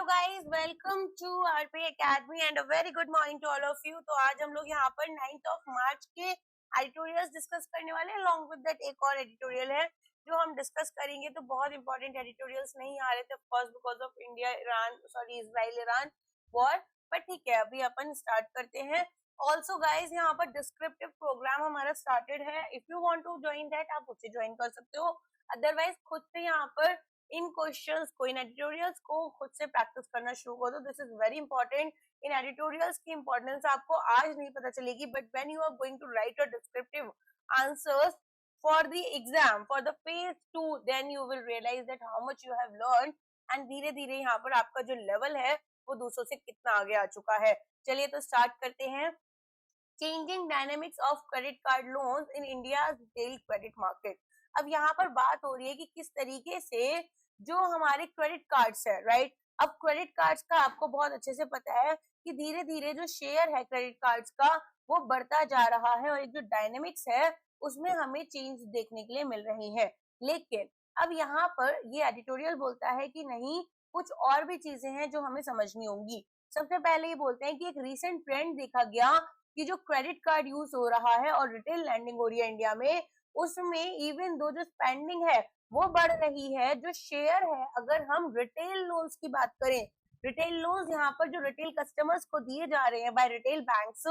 guys, welcome to RP Academy and a very good morning to all of you। तो आज हम लोग यहाँ पर 9th of March के एडिटोरियल्स डिस्कस करने वाले हैं। along with that एक और एडिटोरियल है जो हम डिस्कस करेंगे। तो बहुत इंपॉर्टेंट एडिटोरियल्स नहीं आ रहे थे of course because of Israel Iran war, but ठीक है अभी अपन स्टार्ट करते हैं। ऑल्सो गाइज यहाँ पर डिस्क्रिप्टिव प्रोग्राम हमारा स्टार्टेड है। If you want to join that आप उससे ज्वाइन कर सकते हो, अदरवाइज खुद से यहाँ पर इन क्वेश्चंस को, इन एडिटोरियल्स को खुद से प्रैक्टिस करना शुरू कर दो। This is very important. इन एडिटोरियल्स की इंपॉर्टेंस आपको आज नहीं पता चलेगी, but when you are going to write your descriptive answers for the exam for the phase 2 then you will realize that how much you have learn and धीरे धीरे यहाँ पर आपका जो लेवल है वो दूसरों से कितना आगे आ चुका है। चलिए तो स्टार्ट करते हैं। Changing dynamics of credit card loans in India retail credit market. अब यहाँ पर बात हो रही है कि किस तरीके से जो हमारे क्रेडिट कार्ड्स है, राइट। अब क्रेडिट कार्ड्स का आपको बहुत अच्छे से पता है कि धीरे धीरे जो शेयर है क्रेडिट कार्ड्स का वो बढ़ता जा रहा है और एक जो डायनेमिक्स है उसमें हमें चेंज देखने के लिए मिल रही है। लेकिन अब यहाँ पर ये एडिटोरियल बोलता है कि नहीं, कुछ और भी चीजें हैं जो हमें समझनी होंगी। सबसे पहले ये बोलते हैं कि एक रिसेंट ट्रेंड देखा गया कि जो क्रेडिट कार्ड यूज हो रहा है और रिटेल लैंडिंग हो रही है इंडिया में, उसमें इवन दो जो स्पेंडिंग है वो बढ़ रही है। जो शेयर है, अगर हम रिटेल लोन्स की बात करें, रिटेल लोन्स यहाँ पर जो रिटेल कस्टमर्स को दिए जा रहे हैं बाय रिटेल बैंक्स,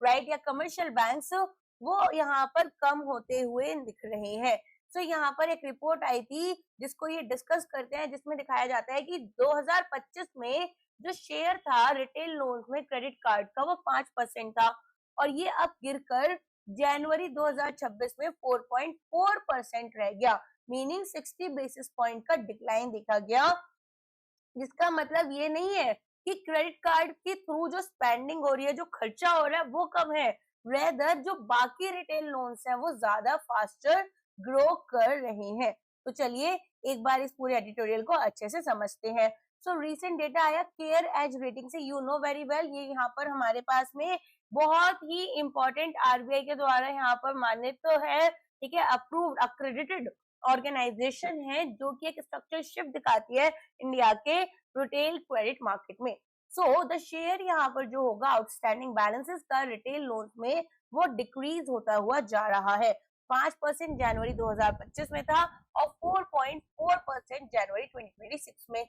राइट, या कमर्शियल बैंक्स, वो यहाँ पर कम होते हुए दिख रहे हैं। तो यहाँ पर एक रिपोर्ट आई थी जिसको ये डिस्कस करते हैं, जिसमें दिखाया जाता है कि 2025 में जो शेयर था रिटेल लोन्स में क्रेडिट कार्ड का वो 5% था और ये अब गिरकर जनवरी 2026 में 4.4% रह गया, मीनिंग 60 बेसिस पॉइंट का डिक्लाइन देखा गया। जिसका मतलब ये नहीं है कि क्रेडिट कार्ड के थ्रू जो स्पेंडिंग हो रही है, जो खर्चा हो रहा है वो कम है, रेदर जो बाकी रिटेल लोन्स हैं वो ज्यादा फास्टर ग्रो कर रहे हैं। तो चलिए एक बार इस पूरे एडिटोरियल को अच्छे से समझते हैं। सो रिसेंट डेटा आया केयर एज रेटिंग से, यू नो वेरी वेल, ये यहाँ पर हमारे पास में बहुत ही इंपॉर्टेंट आरबीआई के द्वारा यहाँ पर मान्य तो है, ठीक है, अप्रूव्ड अक्रेडिटेड ऑर्गेनाइजेशन है जो कि एक स्ट्रक्चर शिफ्ट दिखाती है इंडिया के रिटेल क्रेडिट मार्केट में। सो द शेयर यहाँ पर जो होगा आउटस्टैंडिंग बैलेंसेस का रिटेल लोन्स में वो डिक्रीज होता हुआ जा रहा है। 5% जनवरी 2025 में था और 4.4% जनवरी 2026 में।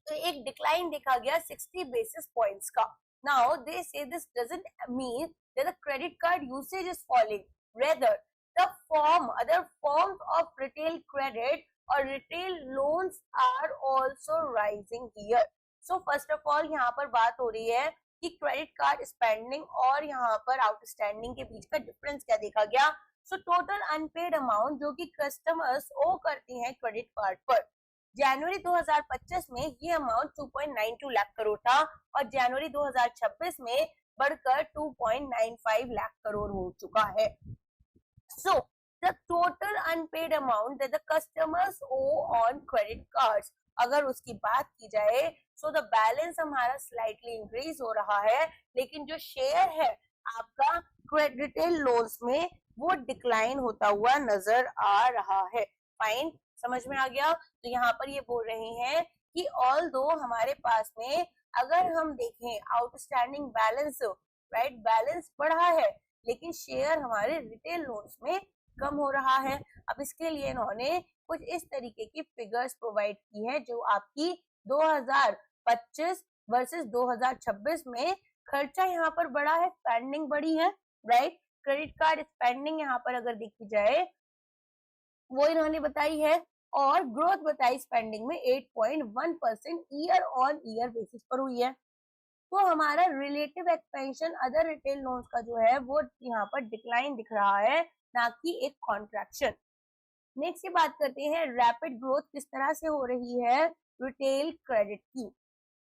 तो एक डिक्लाइन देखा गया 60 बेसिस पॉइंट्स का। Now they say this doesn't mean that the credit card usage is falling. Rather, the other forms of retail credit or retail loans are also rising here. So first of all यहाँ पर बात हो रही है कि credit card spending और यहाँ पर आउटस्टैंडिंग के बीच का डिफरेंस क्या देखा गया। सो टोटल अनपेड अमाउंट जो कि कस्टमर्स ओ करती हैं क्रेडिट कार्ड पर, जनवरी 2025 में ये अमाउंट 2.92 लाख करोड़ था और जनवरी 2026 में बढ़कर 2.95 लाख करोड़ हो चुका है। So the total unpaid amount that the customers owe on credit cards, अगर उसकी बात की जाए सो द बैलेंस हमारा स्लाइटली इंक्रीज हो रहा है, लेकिन जो शेयर है आपका क्रेडिट लोन्स में वो डिक्लाइन होता हुआ नजर आ रहा है। फाइन, समझ में आ गया। तो यहाँ पर ये बोल रहे हैं कि ऑल दो हमारे पास में अगर हम देखें आउटस्टैंडिंग बैलेंस, राइट, बैलेंस बढ़ा है लेकिन शेयर हमारे रिटेल लोन्स में कम हो रहा है। अब इसके लिए इन्होंने कुछ इस तरीके की फिगर्स प्रोवाइड की है जो आपकी 2025 वर्सेस 2026 में खर्चा यहाँ पर बढ़ा है, स्पेंडिंग बढ़ी है, राइट। क्रेडिट कार्ड स्पेंडिंग यहाँ पर अगर देखी जाए वो इन्होंने बताई है और ग्रोथ बताई स्पेंडिंग में 8.1% ईयर ऑन ईयर बेसिस पर हुई है। तो हमारा relative expansion other retail loans का जो है वो यहाँ पर डिक्लाइन दिख रहा है, ना कि एक कॉन्ट्रैक्शन। नेक्स्ट ये बात करते हैं रैपिड ग्रोथ किस तरह से हो रही है रिटेल क्रेडिट की।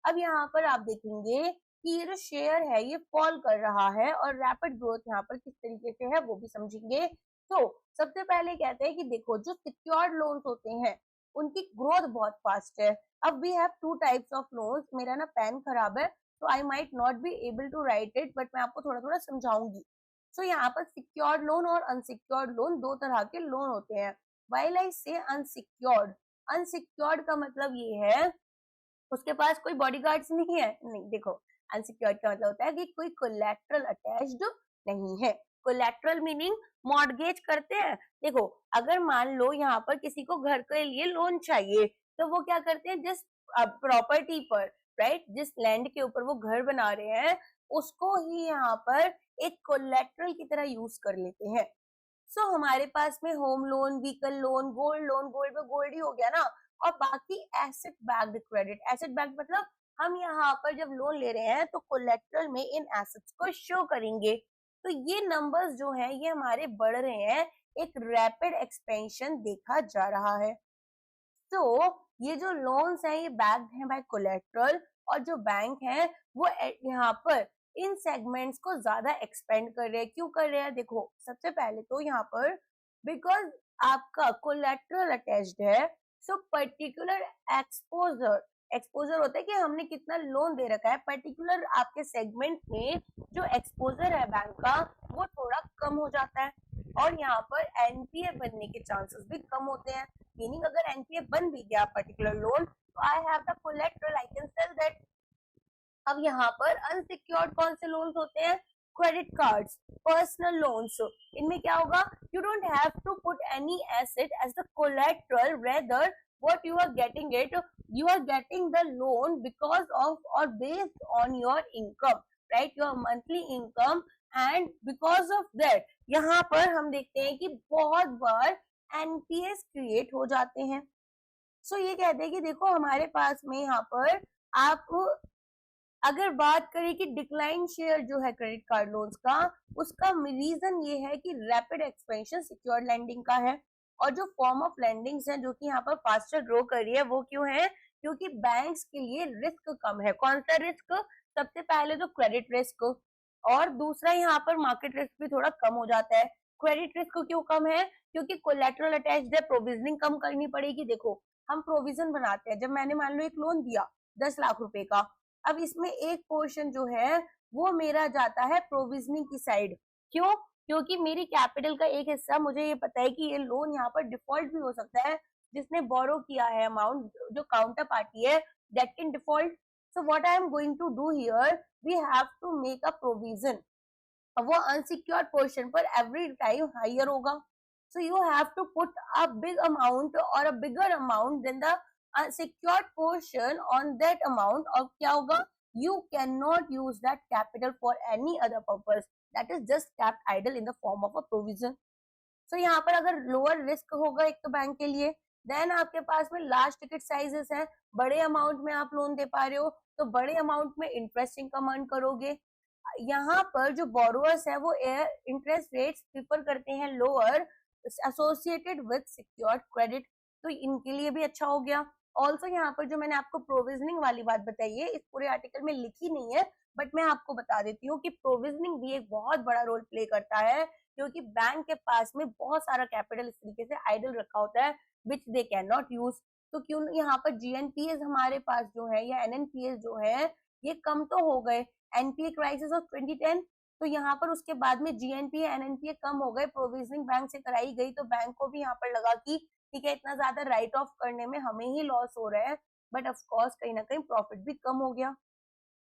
अब यहाँ पर आप देखेंगे कि ये जो शेयर है ये फॉल कर रहा है और रैपिड ग्रोथ यहाँ पर किस तरीके से है वो भी समझेंगे। तो सबसे पहले कहते हैं कि देखो जो सिक्योर्ड लोन्स होते हैं उनकी ग्रोथ बहुत फास्ट है। अब we have two types of loans, मेरा ना पेन खराब है तो I might not be able to write it, but मैं आपको थोड़ा थोड़ा समझाऊंगी। सो यहाँ पर सिक्योर्ड लोन और अनसिक्योर्ड लोन दो तरह के लोन होते हैं। व्हाइल आई से अनसिक्योर्ड, अनसिक्योर्ड का मतलब ये है उसके पास कोई बॉडीगार्ड्स नहीं है, नहीं। देखो अनसिक्योर्ड का मतलब होता है कि कोई कोलैटरल अटैच्ड नहीं है। कोलैटरल मीनिंग मॉर्गेज करते हैं। देखो अगर मान लो यहाँ पर किसी को घर के लिए लोन चाहिए, तो वो क्या करते हैं, जिस प्रॉपर्टी पर, राइट, जिस लैंड के ऊपर वो घर बना रहे हैं, उसको ही यहाँ पर एक कोलैटरल की तरह यूज कर लेते हैं। सो हमारे पास में home loan, vehicle loan, gold में गोल्ड ही हो गया ना, और बाकी asset backed credit. Asset backed मतलब हम यहाँ पर जब लोन ले रहे हैं तो कोलेट्रल में इन एसेट्स को शो करेंगे। तो ये नंबर्स जो हैं ये हमारे बढ़ रहे हैं, एक रैपिड एक्सपेंशन देखा जा रहा है। तो ये जो लोन्स हैं ये बैक्ड हैं बाय कोलेट्रल, और जो बैंक है वो यहाँ पर इन सेगमेंट्स को ज्यादा एक्सपेंड कर रहे हैं। क्यों कर रहे हैं? देखो सबसे पहले तो यहाँ पर बिकॉज आपका कोलेट्रल अटैच्ड है, सो पर्टिकुलर एक्सपोजर, एक्सपोजर होता है कि हमने कितना लोन दे रखा है, पर्टिकुलर आपके सेगमेंट में जो एक्सपोजर है बैंक का वो थोड़ा कम हो जाता है, और यहाँ पर एनपीए बनने के चांसेस भी कम होते हैं। मीनिंग अगर एनपीए बन भी गया पर्टिकुलर लोन, तो I have the collateral, I can sell that. अब यहाँ पर अनसिक्योर्ड कौन से लोन्स होते हैं? Credit cards, personal loans. इनमें क्या होगा? You don't have to put any asset as the collateral, rather what you are getting it, you are getting the loan because of or based on your income, right, your monthly income, and because of that यहाँ पर हम देखते हैं कि बहुत बार NPS create हो जाते हैं। सो ये कहते हैं कि देखो हमारे पास में यहाँ पर आप अगर बात करें कि डिक्लाइन शेयर जो है क्रेडिट कार्ड लोन्स का, उसका रीजन ये है कि रैपिड एक्सपेंशन सिक्योर्ड लैंडिंग का है, और जो फॉर्म ऑफ लैंडिंग्स है जो कि यहाँ पर फास्टर ग्रो कर रही है वो क्यों है? क्योंकि बैंक्स के लिए रिस्क कम है। कौन सा रिस्क? सबसे पहले तो क्रेडिट रिस्क, और दूसरा यहाँ पर मार्केट रिस्क भी थोड़ा कम हो जाता है। क्रेडिट रिस्क क्यों कम है? क्योंकि कोलेटरल अटैच्ड है, प्रोविजनिंग कम करनी पड़ेगी। देखो हम प्रोविजन बनाते हैं, जब मैंने मान लो एक लोन दिया 10 लाख रुपए का, अब इसमें एक पोर्शन जो है वो मेरा जाता है प्रोविजनिंग की साइड। क्यों? क्योंकि मेरी कैपिटल का एक हिस्सा, मुझे ये पता है कि ये लोन यहाँ पर डिफॉल्ट भी हो सकता है, जिसने बोरो किया है अमाउंट, जो काउंटर पार्टी है, that can default. So what I am going to do here, we have to make a provision. अब वो अनसिक्योर्ड पोर्शन पर एवरी टाइम हायर होगा, so you have to put a big amount और a bigger amount than the secured portion on that amount, और क्या होगा? You cannot use that capital for any other purpose, that is just kept idle in the form of a provision. So यहाँ पर अगर lower risk होगा एक तो bank के लिए, देन आपके पास में लार्ज टिकट साइजेस हैं, बड़े अमाउंट में आप लोन दे पा रहे हो, तो बड़े अमाउंट में इंटरेस्ट इनकम अर्न करोगे। यहाँ पर जो बोरोअर्स है वो इंटरेस्ट रेट्स प्रिफर करते हैं lower, associated with secured credit, तो इनके लिए भी अच्छा हो गया। ऑल्सो यहाँ पर जो मैंने आपको प्रोविजनिंग वाली बात बताई है, इस पूरे आर्टिकल में लिखी नहीं है, बट मैं आपको बता देती हूँ कि प्रोविजनिंग भी एक बहुत बड़ा रोल प्ले करता है, क्योंकि बैंक के पास में बहुत सारा कैपिटल इस तरीके से आइडल रखा होता है विच दे कैन नॉट यूज। तो क्यों यहाँ पर जीएनपीएस हमारे पास जो है, या एनएनपीएस जो है, ये कम तो हो गए। एनपीए क्राइसिस ऑफ 2010, तो यहाँ पर उसके बाद में जीएनपीए एनएनपीए कम हो गए, प्रोविजनिंग बैंक से कराई गई, तो बैंक को भी यहाँ पर लगा कि ठीक है इतना ज्यादा राइट ऑफ करने में हमें ही लॉस हो रहा है, बट ऑफ कोर्स कहीं ना कहीं प्रॉफिट भी कम हो गया।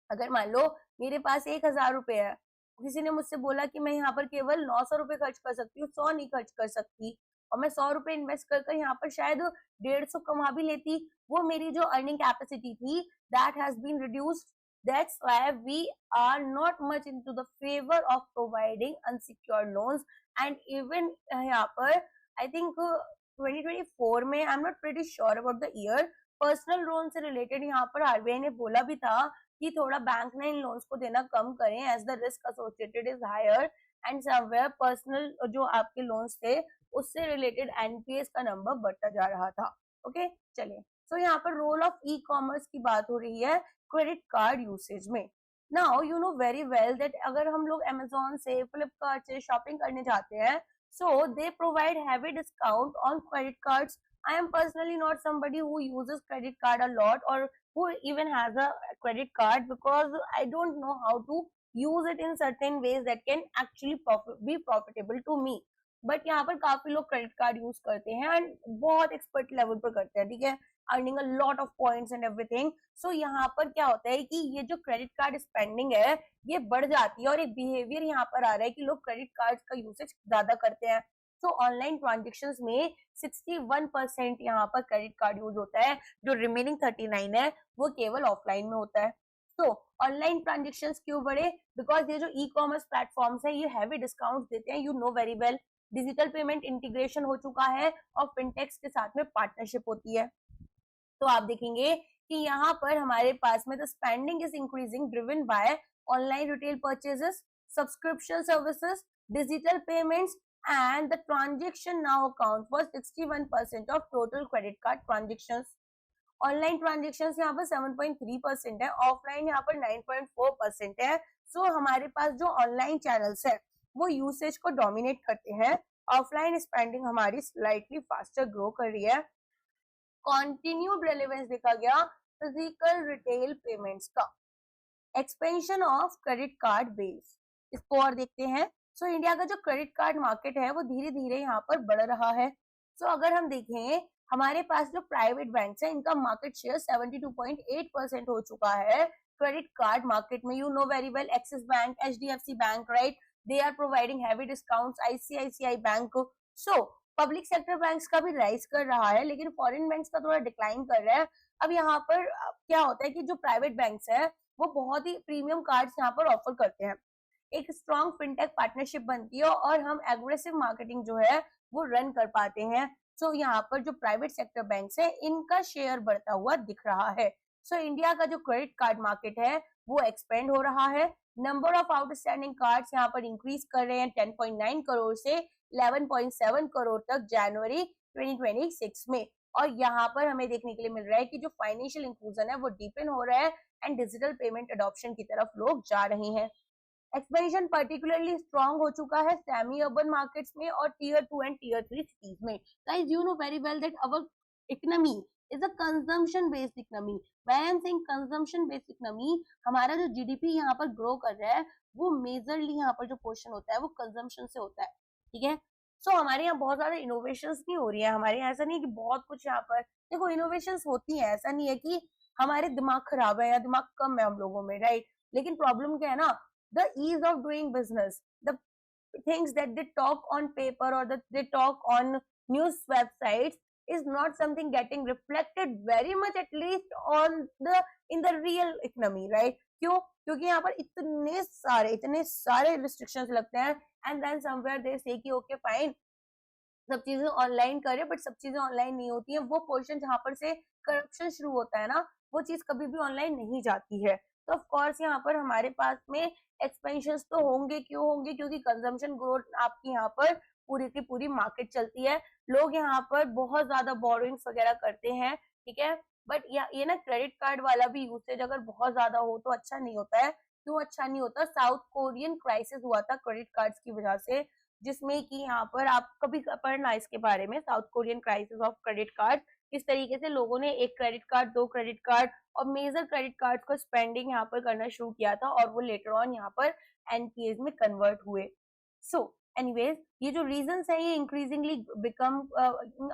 अगर मान लो मेरे पास 1000 रुपए है, किसी ने मुझसे बोला कि मैं यहाँ पर केवल 900 रुपए खर्च कर सकती हूँ, 100 नहीं खर्च कर सकती, और मैं 100 रुपए इन्वेस्ट कर यहाँ पर शायद 150 कमा भी लेती, वो मेरी जो अर्निंग कैपेसिटी थी that has been reduced. That's why we are not much into the favor of providing unsecured loans, and even यहाँ पर I think 2024 में, I'm not pretty sure about the year, personal loan से related यहाँ पर RBI ने बोला भी था कि थोड़ा बैंक ने इन लोन्स को देना कम करें as the risk associated is higher, and somewhere personal जो आपके लोन्स थे उससे रिलेटेड एनपीएस का नंबर बढ़ता जा रहा था। ओके चलिए, सो यहाँ पर रोल ऑफ ई कॉमर्स की बात हो रही है क्रेडिट कार्ड यूसेज में। Now you know very well that अगर हम लोग अमेजोन से, फ्लिपकार्ट से शॉपिंग करने जाते हैं, so they provide heavy discount on credit cards. I am personally not somebody who uses credit card a lot, or who even has a credit card, because I don't know how to use it in certain ways that can actually be profitable to me. But यहाँ पर काफी लोग credit card use करते हैं and बहुत expert level पर करते हैं, ठीक है। Earning a lot of points and everything. So यहाँ पर क्या होता है कि ये जो क्रेडिट कार्ड स्पेंडिंग है ये बढ़ जाती है और एक बिहेवियर यहाँ पर आ रहा है कि लोग क्रेडिट कार्ड का यूसेज ज्यादा करते हैं। तो ऑनलाइन ट्रांजेक्शन्स में 61% यहाँ पर क्रेडिट कार्ड यूज होता है, जो रिमेनिंग 39 है वो केवल ऑफलाइन में होता है। तो ऑनलाइन ट्रांजेक्शन्स क्यों बढ़े? बिकॉज ये जो ई कॉमर्स प्लेटफॉर्म्स है ये हैवी डिस्काउंट देते हैं, you know very well. Digital payment integration हो चुका है और फिनटेक्स के साथ में पार्टनरशिप होती है। तो आप देखेंगे कि यहाँ पर हमारे पास में the spending is increasing driven by online retail purchases, subscription services, digital payments and the transaction now account for 61% of total credit card transactions. Online transactions यहाँ पर 7.3% है, ऑफलाइन यहाँ पर 9.4% है। सो हमारे पास जो ऑनलाइन चैनल्स है वो यूसेज को डोमिनेट करते हैं, ऑफलाइन स्पेंडिंग हमारी स्लाइटली फास्टर ग्रो कर रही है। कॉन्टिन्यूड रेलेवेंस देखा गया फिजिकल रिटेल पेमेंट्स का, expansion of credit card base, इसको और देखते हैं। सो इंडिया का जो क्रेडिट कार्ड मार्केट है वो धीरे धीरे यहाँ पर बढ़ रहा है। सो अगर हम देखें हमारे पास जो प्राइवेट बैंक है इनका मार्केट शेयर 72.8% हो चुका है क्रेडिट कार्ड मार्केट में। You know very well, Axis bank, HDFC bank, right, they are providing heavy discounts, ICICI bank. So public sector banks का भी राइज कर रहा है लेकिन फॉरेन बैंक्स का थोड़ा डिक्लाइन कर रहा है। अब यहाँ पर क्या होता है कि जो प्राइवेट बैंक्स है वो बहुत ही प्रीमियम कार्ड्स यहाँ पर ऑफर करते हैं, एक स्ट्रॉन्ग फिनटेक पार्टनरशिप बनती है और हम एग्रेसिव मार्केटिंग जो है वो रन कर पाते हैं। सो यहाँ पर जो प्राइवेट सेक्टर बैंक्स है इनका शेयर बढ़ता हुआ दिख रहा है। सो इंडिया का जो क्रेडिट कार्ड मार्केट है वो एक्सपेंड हो रहा है। नंबर ऑफ आउटस्टैंडिंग कार्ड्स यहाँ पर इंक्रीज कर रहे हैं 10.9 करोड़ से 11.7 करोड़ तक जनवरी 2026 में। और यहाँ पर हमें देखने के लिए मिल रहा है कि जो फाइनेंशियल इंक्लूजन है वो डीपन हो रहा है एंड डिजिटल पेमेंट अडॉप्शन की तरफ लोग जा रहे हैं। एक्सपेंशन पर्टिकुलरली स्ट्रॉन्ग हो चुका है सेमी अर्बन मार्केट्स में और टियर 2 एंड टियर 3 सिटीज में। Guys you know very well that our economy is a consumption based economy. When I am saying consumption based economy, हमारा जो जीडीपी यहाँ पर ग्रो कर रहा है वो मेजरली यहाँ पर जो पोर्शन होता है वो कंजम्पशन से होता है, ठीक है। सो हमारे यहाँ बहुत ज्यादा इनोवेशंस नहीं हो रही है, हमारे यहाँ ऐसा नहीं है कि बहुत कुछ यहाँ पर देखो इनोवेशंस होती है, ऐसा नहीं है कि हमारे दिमाग खराब है या दिमाग कम है हम लोगों में, राइट। लेकिन प्रॉब्लम क्या है ना, the ease of doing business, the things that they talk on paper or that they talk on news websites is not something getting reflected very much at least on the in the real economy, right? क्यों? क्योंकि यहाँ पर इतने सारे restrictions लगते हैं and then somewhere they say कि okay fine सब चीजें ऑनलाइन करे, बट सब चीजें ऑनलाइन नहीं होती है। वो पोर्शन जहां पर से करप्शन शुरू होता है ना वो चीज कभी भी ऑनलाइन नहीं जाती है। तो ऑफ कोर्स यहाँ पर हमारे पास में एक्सपेंशंस तो होंगे, क्यों होंगे? क्योंकि कंजम्पशन ग्रोथ आपकी यहाँ पर पूरी की पूरी मार्केट चलती है, लोग यहाँ पर बहुत ज्यादा बोरोइंग्स वगैरह करते हैं, ठीक है। बट ये ना क्रेडिट कार्ड वाला भी यूसेज अगर बहुत ज्यादा हो तो अच्छा नहीं होता है। क्यों अच्छा नहीं होता? साउथ कोरियन क्राइसिस हुआ था क्रेडिट कार्ड्स की वजह से, जिसमें कि यहाँ पर आप कभी पढ़ना इसके बारे में, south Korean crisis of credit card, किस तरीके से लोगों ने एक क्रेडिट कार्ड, दो क्रेडिट कार्ड और मेजर क्रेडिट कार्ड को स्पेंडिंग यहाँ पर करना शुरू किया था और वो लेटर ऑन यहाँ पर एनपीएस में कन्वर्ट हुए। सो एनीवेज ये जो रीजंस है ये increasingly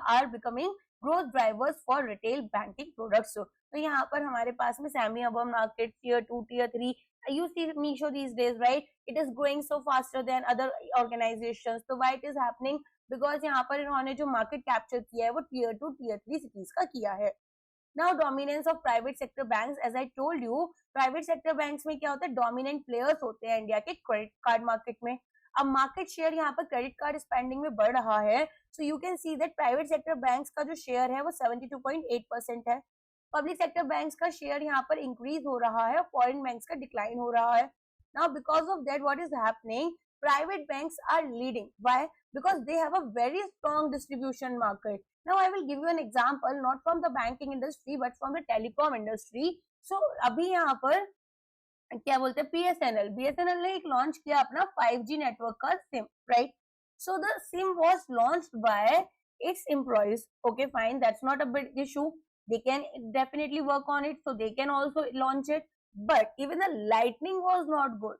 are becoming growth drivers for retail banking products. तो यहाँ पर हमारे पास में semi urban market, tier 2, tier 3, you see Meesho these days, right? It is growing so faster than other organizations. So why it is happening? Because यहाँ पर इन्होंने जो मार्केट कैप्चर किया है वो टियर 2, टियर 3 सिटीज का किया है। Now dominance of private sector banks, as I told you, private sector banks में क्या होता है, डोमिनेंट प्लेयर्स होते हैं इंडिया के क्रेडिट कार्ड मार्केट में। अब मार्केट शेयर यहाँ पर क्रेडिट कार्ड स्पेंडिंग में बढ़ रहा है, so you can see that private sector banks का जो शेयर है वो 72.8% है, पब्लिक सेक्टर बैंक्स का शेयर यहाँ पर इंक्रीज हो रहा है, फॉरेन बैंक्स का डिक्लाइन हो रहा है। Now because of that what is happening, private banks are leading, why? Because they have a very strong distribution market. Now I will give you an example, not from the banking industry but from the telecom industry. So अभी यहाँ पर क्या बोलते हैं, BSNL ने एक launch किया अपना 5G नेटवर्क का SIM, right. So the SIM was launched by it's employees, okay fine, that's not a big issue, they can definitely work on it, so they can also launch it. But even the lightning was not good,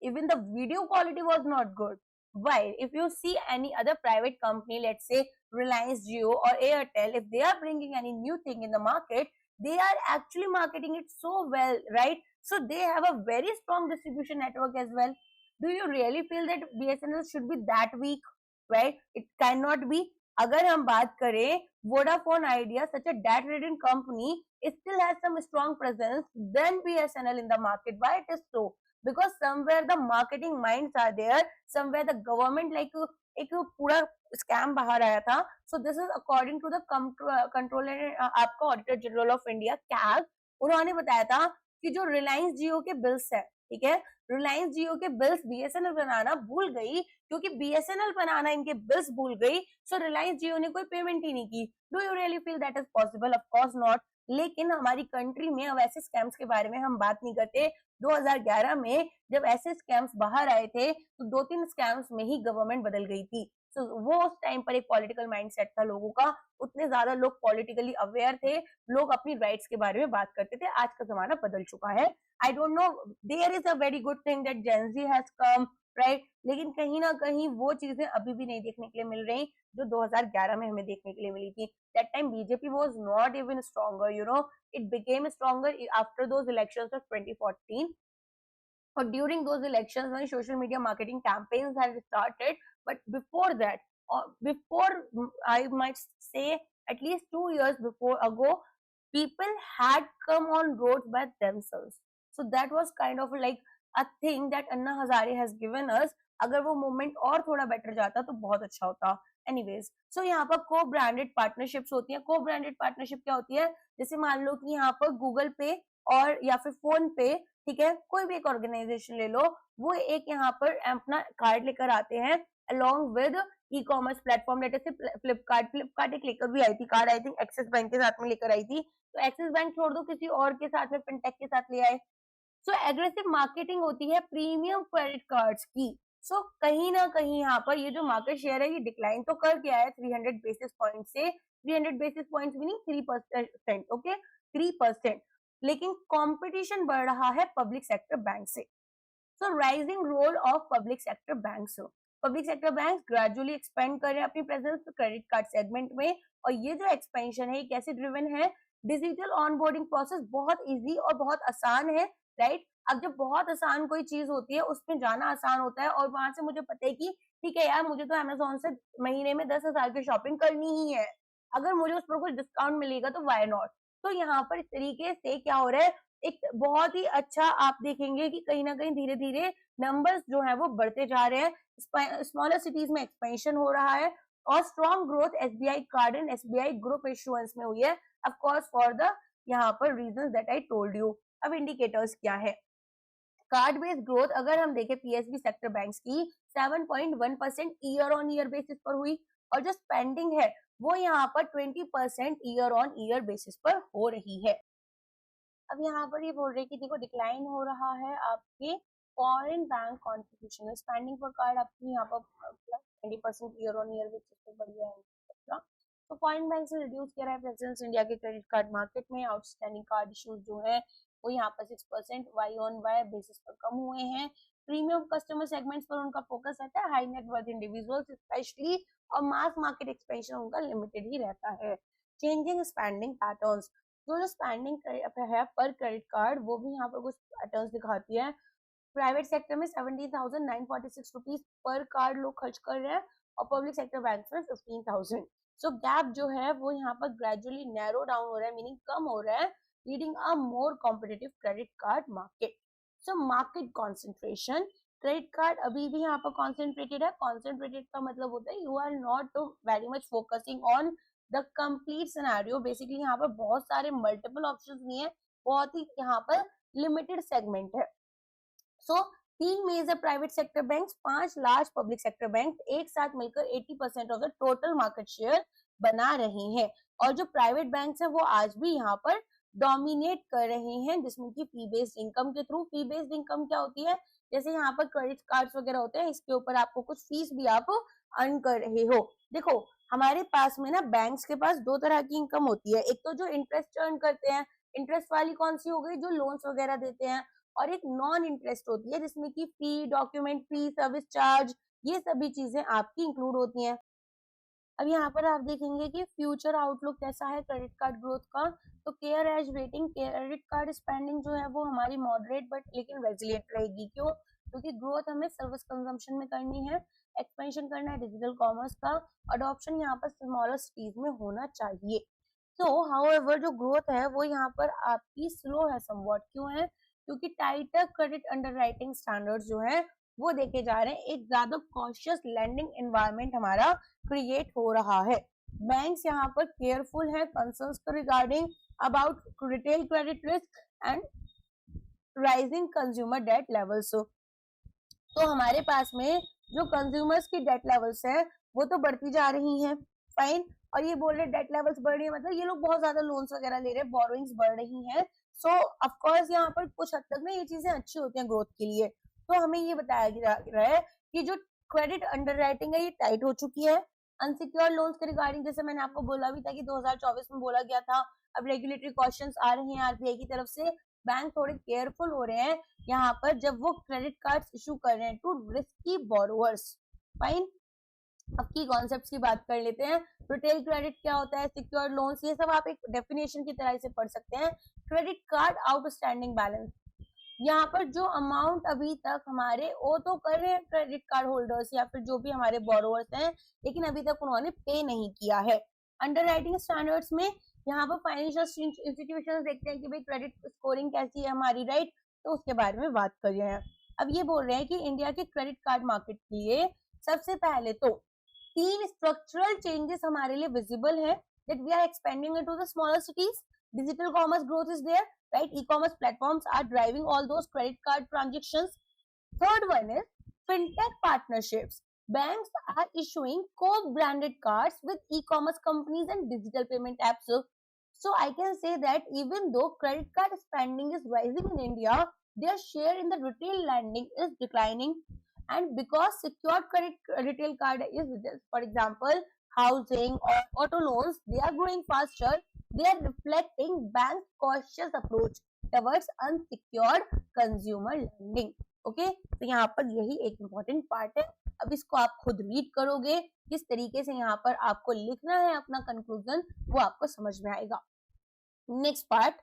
even the video quality was not good, While if you see any other private company, let's say Reliance Jio or Airtel, if they are bringing any new thing in the market, they are actually marketing it so well, right? So they have a very strong distribution network as well. Do you really feel that BSNL should be that weak? Right? It cannot be. अगर हम बात करें Vodafone Idea, such a debt-ridden company, it still has some strong presence than BSNL in the market. Why it is so? Because somewhere the marketing minds are there, somewhere the government like एक पूरा scam बाहर आया था. So this is according to the controller, आपका auditor general of India CAG. उन्होंने बताया था कि जो रिलायंस जियो के बिल्स है, ठीक है, रिलायंस जियो के बिल्स बीएसएनएल बनाना भूल गई, क्योंकि बीएसएनएल बनाना इनके बिल्स भूल गई, सो रिलायंस जियो ने कोई पेमेंट ही नहीं की. Do you really feel that is possible? Of course not. लेकिन हमारी कंट्री में अब ऐसे स्कैम्स के बारे में हम बात नहीं करते. 2011 में जब ऐसे स्कैम्स बाहर आए थे तो 2-3 स्कैम्स में ही गवर्नमेंट बदल गई थी. तो वो उस टाइम पर एक पॉलिटिकल माइंडसेट था लोगों का. उतने ज्यादा लोग पॉलिटिकली अवेयर थे, लोग अपनी राइट्स के बारे में बात करते थे. आज का जमाना बदल चुका है. I don't know, there is a very good thing that Gen Z has come, right. लेकिन कहीं ना कहीं वो चीजें अभी भी नहीं देखने के लिए मिल रही जो 2011 में हमें देखने के लिए मिली थी. That time BJP was not even stronger, you know. It became stronger after those elections of 2014. or during those elections when social media marketing campaigns had started. But before that, or before, I might say at least 2 years before ago, people had come on roads by themselves. So that was kind of like a thing that Anna Hazare has given us. अगर वो movement और थोड़ा better जाता तो बहुत अच्छा होता. Anyways, सो यहाँ पर को ब्रांडेड पार्टनरशिप्स होती हैं. को ब्रांडेड पार्टनरशिप क्या होती है? जैसे मान लो कि यहाँ पर गूगल पे और या फिर फोन पे, ठीक है, कोई भी एक ऑर्गेनाइजेशन ले लो, वो एक यहाँ पर अपना कार्ड लेकर आते हैं along with e commerce platform. जैसे फ्लिपकार्ट एक लेकर भी आई थी card, I think axis bank के साथ में लेकर आई थी. तो एक्सिस बैंक छोड़ दो, किसी और के साथ में फिनटेक के साथ ले आए. सो एग्रेसिव मार्केटिंग होती है प्रीमियम क्रेडिट कार्ड्स की. सो कहीं ना कहीं यहाँ पर ये जो मार्केट शेयर है ये डिक्लाइन तो कर गया है 300 बेसिस पॉइंट से. 300 बेसिस पॉइंट मीनिंग 3%, ओके, 3%. लेकिन कंपटीशन बढ़ रहा है पब्लिक सेक्टर बैंक से. So rising role of public sector banks. Public sector bank gradually expand कर रहे हैं अपनी प्रेजेंस क्रेडिट कार्ड सेगमेंट में. और ये जो एक्सपेंशन है ये कैसे ड्रिवन है? डिजिटल ऑनबोर्डिंग प्रोसेस बहुत इजी और बहुत आसान है, राइट. अब जब बहुत आसान कोई चीज होती है उसमें जाना आसान होता है, और वहां से मुझे पता है कि ठीक है यार, मुझे तो अमेजोन से महीने में 10,000 की शॉपिंग करनी ही है, अगर मुझे उस पर कुछ डिस्काउंट मिलेगा तो वाई नॉट. तो यहाँ पर इस तरीके से क्या हो रहा है, एक बहुत ही अच्छा आप देखेंगे कि कहीं ना कहीं धीरे धीरे नंबर्स जो है वो बढ़ते जा रहे हैं. स्मॉलर सिटीज में एक्सपेंशन हो रहा है और strong growth SBI card and SBI group issuance में हुई है. ऑफ कोर्स फॉर द यहाँ पर reasons that I told you. अब इंडिकेटर्स क्या है? कार्ड बेस्ड ग्रोथ अगर हम देखें पीएसबी सेक्टर बैंक्स की 7.1% ईयर ऑन ईयर बेसिस पर हुई, और जो स्पेंडिंग है वो यहाँ पर 20% ईयर ऑन ईयर बेसिस पर हो रही है. अब यहाँ पर ये बोल रहे हैं कि देखो डिक्लाइन हो रहा है आपके फॉरेन बैंक कॉन्ट्रीब्यूशन. स्पेंडिंग पर कार्ड आपकी यहाँ पर 20% ईयर ऑन ईयर बेसिस पर बढ़िया है. तो फॉरेन बैंक से रिड्यूस किया है प्रेजेंस इंडिया के क्रेडिट कार्ड मार्केट में. आउटस्टैंडिंग कार्ड इश्यूज जो है वो यहाँ पर 6% वाई ऑन वाई बेसिस पर कम हुए हैं. प्रीमियम कस्टमर सेगमेंट्स पर उनका फोकस रहता है, high net worth individuals specially, और मास मार्केट एक्सपेंशन उनका लिमिटेड ही रहता है. चेंजिंग स्पेंडिंग पैटर्न्स, जो स्पेंडिंग है पर क्रेडिट कार्ड वो भी यहाँ पर कुछ पैटर्न्स दिखाती है. प्राइवेट सेक्टर में 17,946 रुपीज पर कार्ड लोग खर्च कर रहे हैं, और पब्लिक सेक्टर बैंक में 15,000. सो गैप जो है वो यहाँ पर ग्रेजुअली नैरो डाउन हो रहा है, मीनिंग कम हो रहा है, leading a more competitive credit card market. So market concentration, credit card अभी भी यहाँ पर कॉन्सेंट्रेटेड है. कॉन्सेंट्रेटेड का मतलब होता है you are not very much focusing on the complete scenario. Basically यहाँ पर बहुत सारे मल्टीपल ऑप्शंस नहीं है, बहुत ही यहाँ पर लिमिटेड सेगमेंट है. So 3 major private sector banks, 5 large public sector bank एक साथ मिलकर 80% of the total market share बना रहे हैं. और जो प्राइवेट बैंक्स हैं वो आज भी यहाँ पर डोमिनेट कर रहे हैं, जिसमें कि फी बेस्ड इनकम के थ्रू. फी बेस्ड इनकम क्या होती है? जैसे यहाँ पर क्रेडिट कार्ड्स वगैरह होते हैं, इसके ऊपर आपको कुछ फीस भी आप अर्न कर रहे हो. देखो हमारे पास में ना बैंक्स के पास 2 तरह की इनकम होती है. एक तो जो इंटरेस्ट अर्न करते हैं, इंटरेस्ट वाली कौन सी हो गई? जो लोन्स वगैरह देते हैं. और एक नॉन इंटरेस्ट होती है जिसमें कि फी, डॉक्यूमेंट फी, सर्विस चार्ज, ये सभी चीजें आपकी इंक्लूड होती हैं। अब यहाँ पर आप देखेंगे कि फ्यूचर आउटलुक कैसा है क्रेडिट कार्ड ग्रोथ का। तो CareEdge rating, credit card spending जो है वो हमारी मॉडरेट बट लेकिन रेजिलिएंट रहेगी। क्यों? क्योंकि ग्रोथ हमें सर्विस कंजम्पशन में करनी है, एक्सपेंशन करना है डिजिटल कॉमर्स का, अडॉप्शन यहाँ पर स्मॉलर सिटीज में होना चाहिए। तो हाउएवर जो ग्रोथ है वो यहाँ पर आपकी स्लो है समवॉट। क्यों है? क्योंकि टाइटर क्रेडिट अंडरराइटिंग स्टैंडर्ड्स जो है वो देखे जा रहे हैं, एक ज्यादा कॉशियस लेंडिंग एनवायरनमेंट हमारा क्रिएट हो रहा है। बैंक्स यहाँ पर केयरफुल है concerns regarding about retail credit risk and rising consumer debt levels. तो हमारे पास में जो कंज्यूमर्स की डेट लेवल्स है वो तो बढ़ती जा रही हैं, फाइन। और ये बोल रहे डेट लेवल्स बढ़ रही है मतलब ये लोग बहुत ज्यादा लोन्स वगैरह ले रहे हैं, बोरोइंग्स बढ़ रही हैं। सो ऑफ कोर्स यहाँ पर कुछ हद तक ना ये चीजें अच्छी होती हैं ग्रोथ के लिए। तो हमें ये बताया जा रहा है कि जो क्रेडिट अंडरराइटिंग है ये टाइट हो चुकी है। अनसिक्योर्ड लोन्स के रिगार्डिंग जैसे मैंने आपको बोला भी था कि 2024 में बोला गया था, अब रेगुलेटरी क्वेश्चंस आ रहे हैं आरबीआई की तरफ से, बैंक थोड़े केयरफुल हो रहे हैं यहाँ पर जब वो क्रेडिट कार्ड्स इशू कर रहे हैं टू रिस्की बोरोवर्स, फाइन। अब की कॉन्सेप्ट्स की बात कर लेते हैं। रिटेल क्रेडिट क्या होता है, सिक्योर्ड लोन्स, ये सब आप एक डेफिनेशन की तरह से पढ़ सकते हैं। क्रेडिट कार्ड आउटस्टैंडिंग बैलेंस, यहाँ पर जो अमाउंट अभी तक हमारे वो तो कर रहे हैं क्रेडिट कार्ड होल्डर्स या फिर जो भी हमारे बोरोवर्स हैं, लेकिन अभी तक उन्होंने पे नहीं किया है। अंडरराइटिंग स्टैंडर्ड्स में यहाँ पर फाइनेंशियल इंस्टीट्यूशंस देखते हैं कि भाई क्रेडिट स्कोरिंग कैसी है हमारी, राइट, तो उसके बारे में बात कर रहे हैं। अब ये बोल रहे हैं कि इंडिया के क्रेडिट कार्ड मार्केट के लिए सबसे पहले तो 3 स्ट्रक्चरल चेंजेस हमारे लिए विजिबल है, that we are expanding into the smaller cities, digital commerce growth is there, right? E-commerce platforms are driving all those credit card transactions. Third one is fintech partnerships. Banks are issuing co-branded cards with e-commerce companies and digital payment apps. So I can say that even though credit card spending is rising in India, their share in the retail lending is declining. And because secured credit retail card is, for example, housing or auto loans, they are growing faster. They are reflecting bank's cautious approach towards unsecured consumer lending. Okay, तो यहाँ पर यही एक important part है। अब इसको आप खुद रीड करोगे, किस तरीके से यहाँ पर आपको लिखना है अपना कंक्लूजन, वो आपको समझ में आएगा। Next part,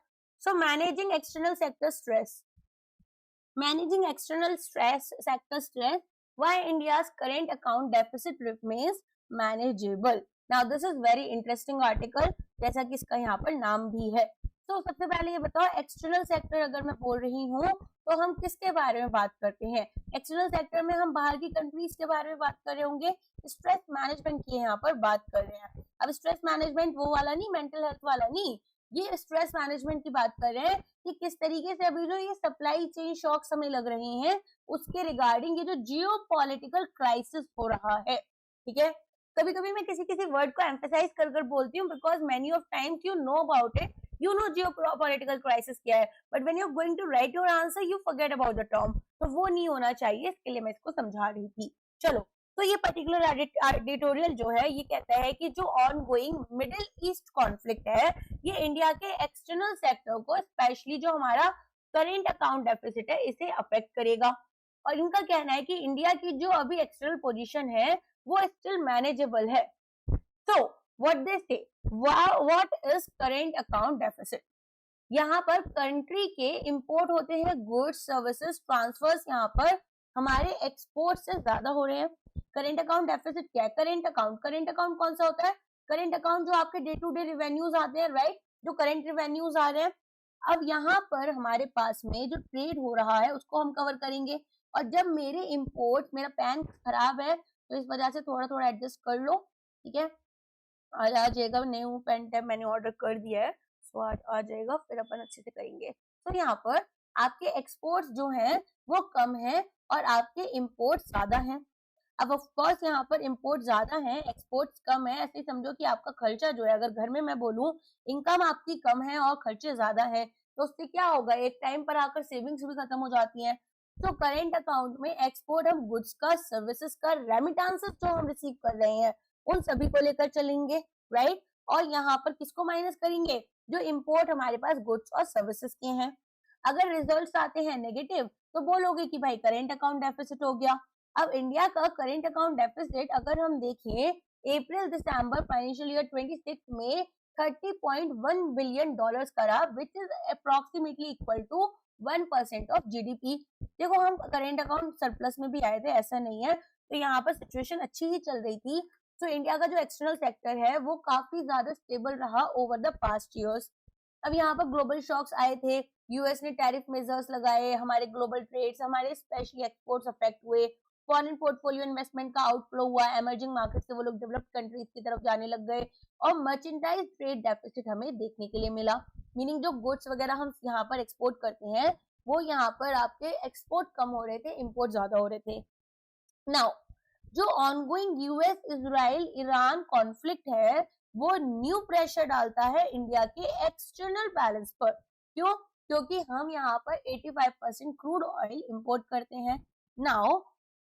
so managing external sector stress. Managing external sector stress, why India's current account deficit remains manageable. Now this is very interesting article, जैसा कि इसका यहाँ पर नाम भी है। तो सबसे पहले ये बताओ, एक्सटर्नल सेक्टर अगर मैं बोल रही हूँ तो हम किसके बारे में बात करते हैं? एक्सटर्नल सेक्टर में हम बाहर की कंट्रीज के बारे में बात कर रहे होंगे, स्ट्रेस मैनेजमेंट की यहाँ पर बात कर रहे हैं। अब स्ट्रेस मैनेजमेंट वो वाला नहीं, मेंटल हेल्थ वाला नहीं, ये स्ट्रेस मैनेजमेंट की बात कर रहे हैं कि किस तरीके से अभी जो ये सप्लाई चेन शॉक्स हमें लग रहे हैं उसके रिगार्डिंग ये जो जियो पॉलिटिकल क्राइसिस हो रहा है, ठीक है। कभी कभी मैं किसी किसी वर्ड को एम्फेसाइज कर कर बोलती हूँ because many of times you know about it, you know geopolitical crisis क्या है, but when you are going to write your answer you forget about the term, तो वो नहीं होना चाहिए, इसके लिए मैं इसको समझा रही थी। चलो, तो ये पर्टिकुलर एडिटोरियल जो है ये कहता है कि जो ऑनगोइंग मिडिल ईस्ट कॉन्फ्लिक्ट है ये इंडिया के एक्सटर्नल सेक्टर को, स्पेशली जो हमारा करेंट अकाउंट डेफिसिट है, इसे अफेक्ट करेगा। और इनका कहना है कि इंडिया की जो अभी एक्सटर्नल पोजीशन है वो स्टिल मैनेजेबल है। तो व्हाट दे से, what is current account deficit? यहाँ पर कंट्री के इंपोर्ट होते हैं गुड्स सर्विसेज, ट्रांसफर्स यहाँ पर हमारे एक्सपोर्ट से ज्यादा हो रहे हैं। करेंट अकाउंट डेफिसिट क्या है? करेंट अकाउंट कौन सा होता है? करेंट अकाउंट जो आपके डे टू डे रिवेन्यूज आते हैं, राइट, जो करेंट रिवेन्यूज आ रहे हैं। अब यहाँ पर हमारे पास में जो ट्रेड हो रहा है उसको हम कवर करेंगे। और जब मेरे इंपोर्ट, मेरा पैन खराब है तो इस वजह से थोड़ा थोड़ा एडजस्ट कर लो, ठीक है, आ जाएगा। न्यू पेन टैब मैंने ऑर्डर कर दिया है, तो आ जाएगा, फिर अपन अच्छे से करेंगे। तो यहाँ पर आपके एक्सपोर्ट्स जो हैं वो कम है और आपके इंपोर्ट ज्यादा हैं। अब ऑफ कोर्स यहाँ पर इंपोर्ट ज्यादा है, एक्सपोर्ट्स कम है, ऐसे समझो कि आपका खर्चा जो है, अगर घर में मैं बोलूं इनकम आपकी कम है और खर्चे ज्यादा है, तो उससे क्या होगा, एक टाइम पर आकर सेविंग्स भी खत्म हो जाती हैं। तो करेंट अकाउंट में एक्सपोर्ट हम गुड्स का, सर्विसेज का, रेमिटेंसेस जो हम रिसीव कर रहे हैं उन सभी को लेकर चलेंगे, राइट। और यहाँ पर किसको माइनस करेंगे? जो इंपोर्ट हमारे पास गुड्स और सर्विसेज के हैं। अगर रिजल्ट्स आते हैं नेगेटिव तो बोलोगे कि भाई करेंट अकाउंट डेफिसिट हो गया, अब इंडिया का करेंट अकाउंट डेफिसिट अगर हम देखें अप्रैल दिसंबर फाइनेंशियल ईयर 26 में 30.1 बिलियन डॉलर्स करा, which is approximately equal to 1% of GDP. देखो हम करेंट अकाउंट सरप्लस में भी आए थे, ऐसा नहीं है, तो यहाँ पर सिचुएशन अच्छी ही चल रही थी। तो इंडिया का जो एक्सटर्नल सेक्टर है वो काफी ज्यादा स्टेबल रहा ओवर द पास्ट ईयर्स। अब यहाँ पर ग्लोबल शॉक्स आए थे, यूएस ने टैरिफ मेजर्स लगाए, हमारे ग्लोबल ट्रेड्स, हमारे स्पेशली एक्सपोर्ट्स अफेक्ट हुए, फॉरेन पोर्टफोलियो इन्वेस्टमेंट का आउटफ्लो हुआ, इमर्जिंग मार्केट से वो लोग डेवलप्ड कंट्रीज की तरफ जाने लग गए, और मर्चेंडाइज ट्रेड डेफिसिट हमें देखने के लिए मिला। मीनिंग जो गुड्स वगैरह हम यहाँ पर एक्सपोर्ट करते हैं वो यहाँ पर आपके एक्सपोर्ट कम हो रहे थे, इंपोर्ट ज्यादा हो रहे थे। नाउ जो ongoing US Israel Iran conflict है वो न्यू प्रेशर डालता है इंडिया के एक्सटर्नल बैलेंस पर। क्यों? क्योंकि हम यहाँ पर 85% क्रूड ऑयल इंपोर्ट करते हैं। नाउ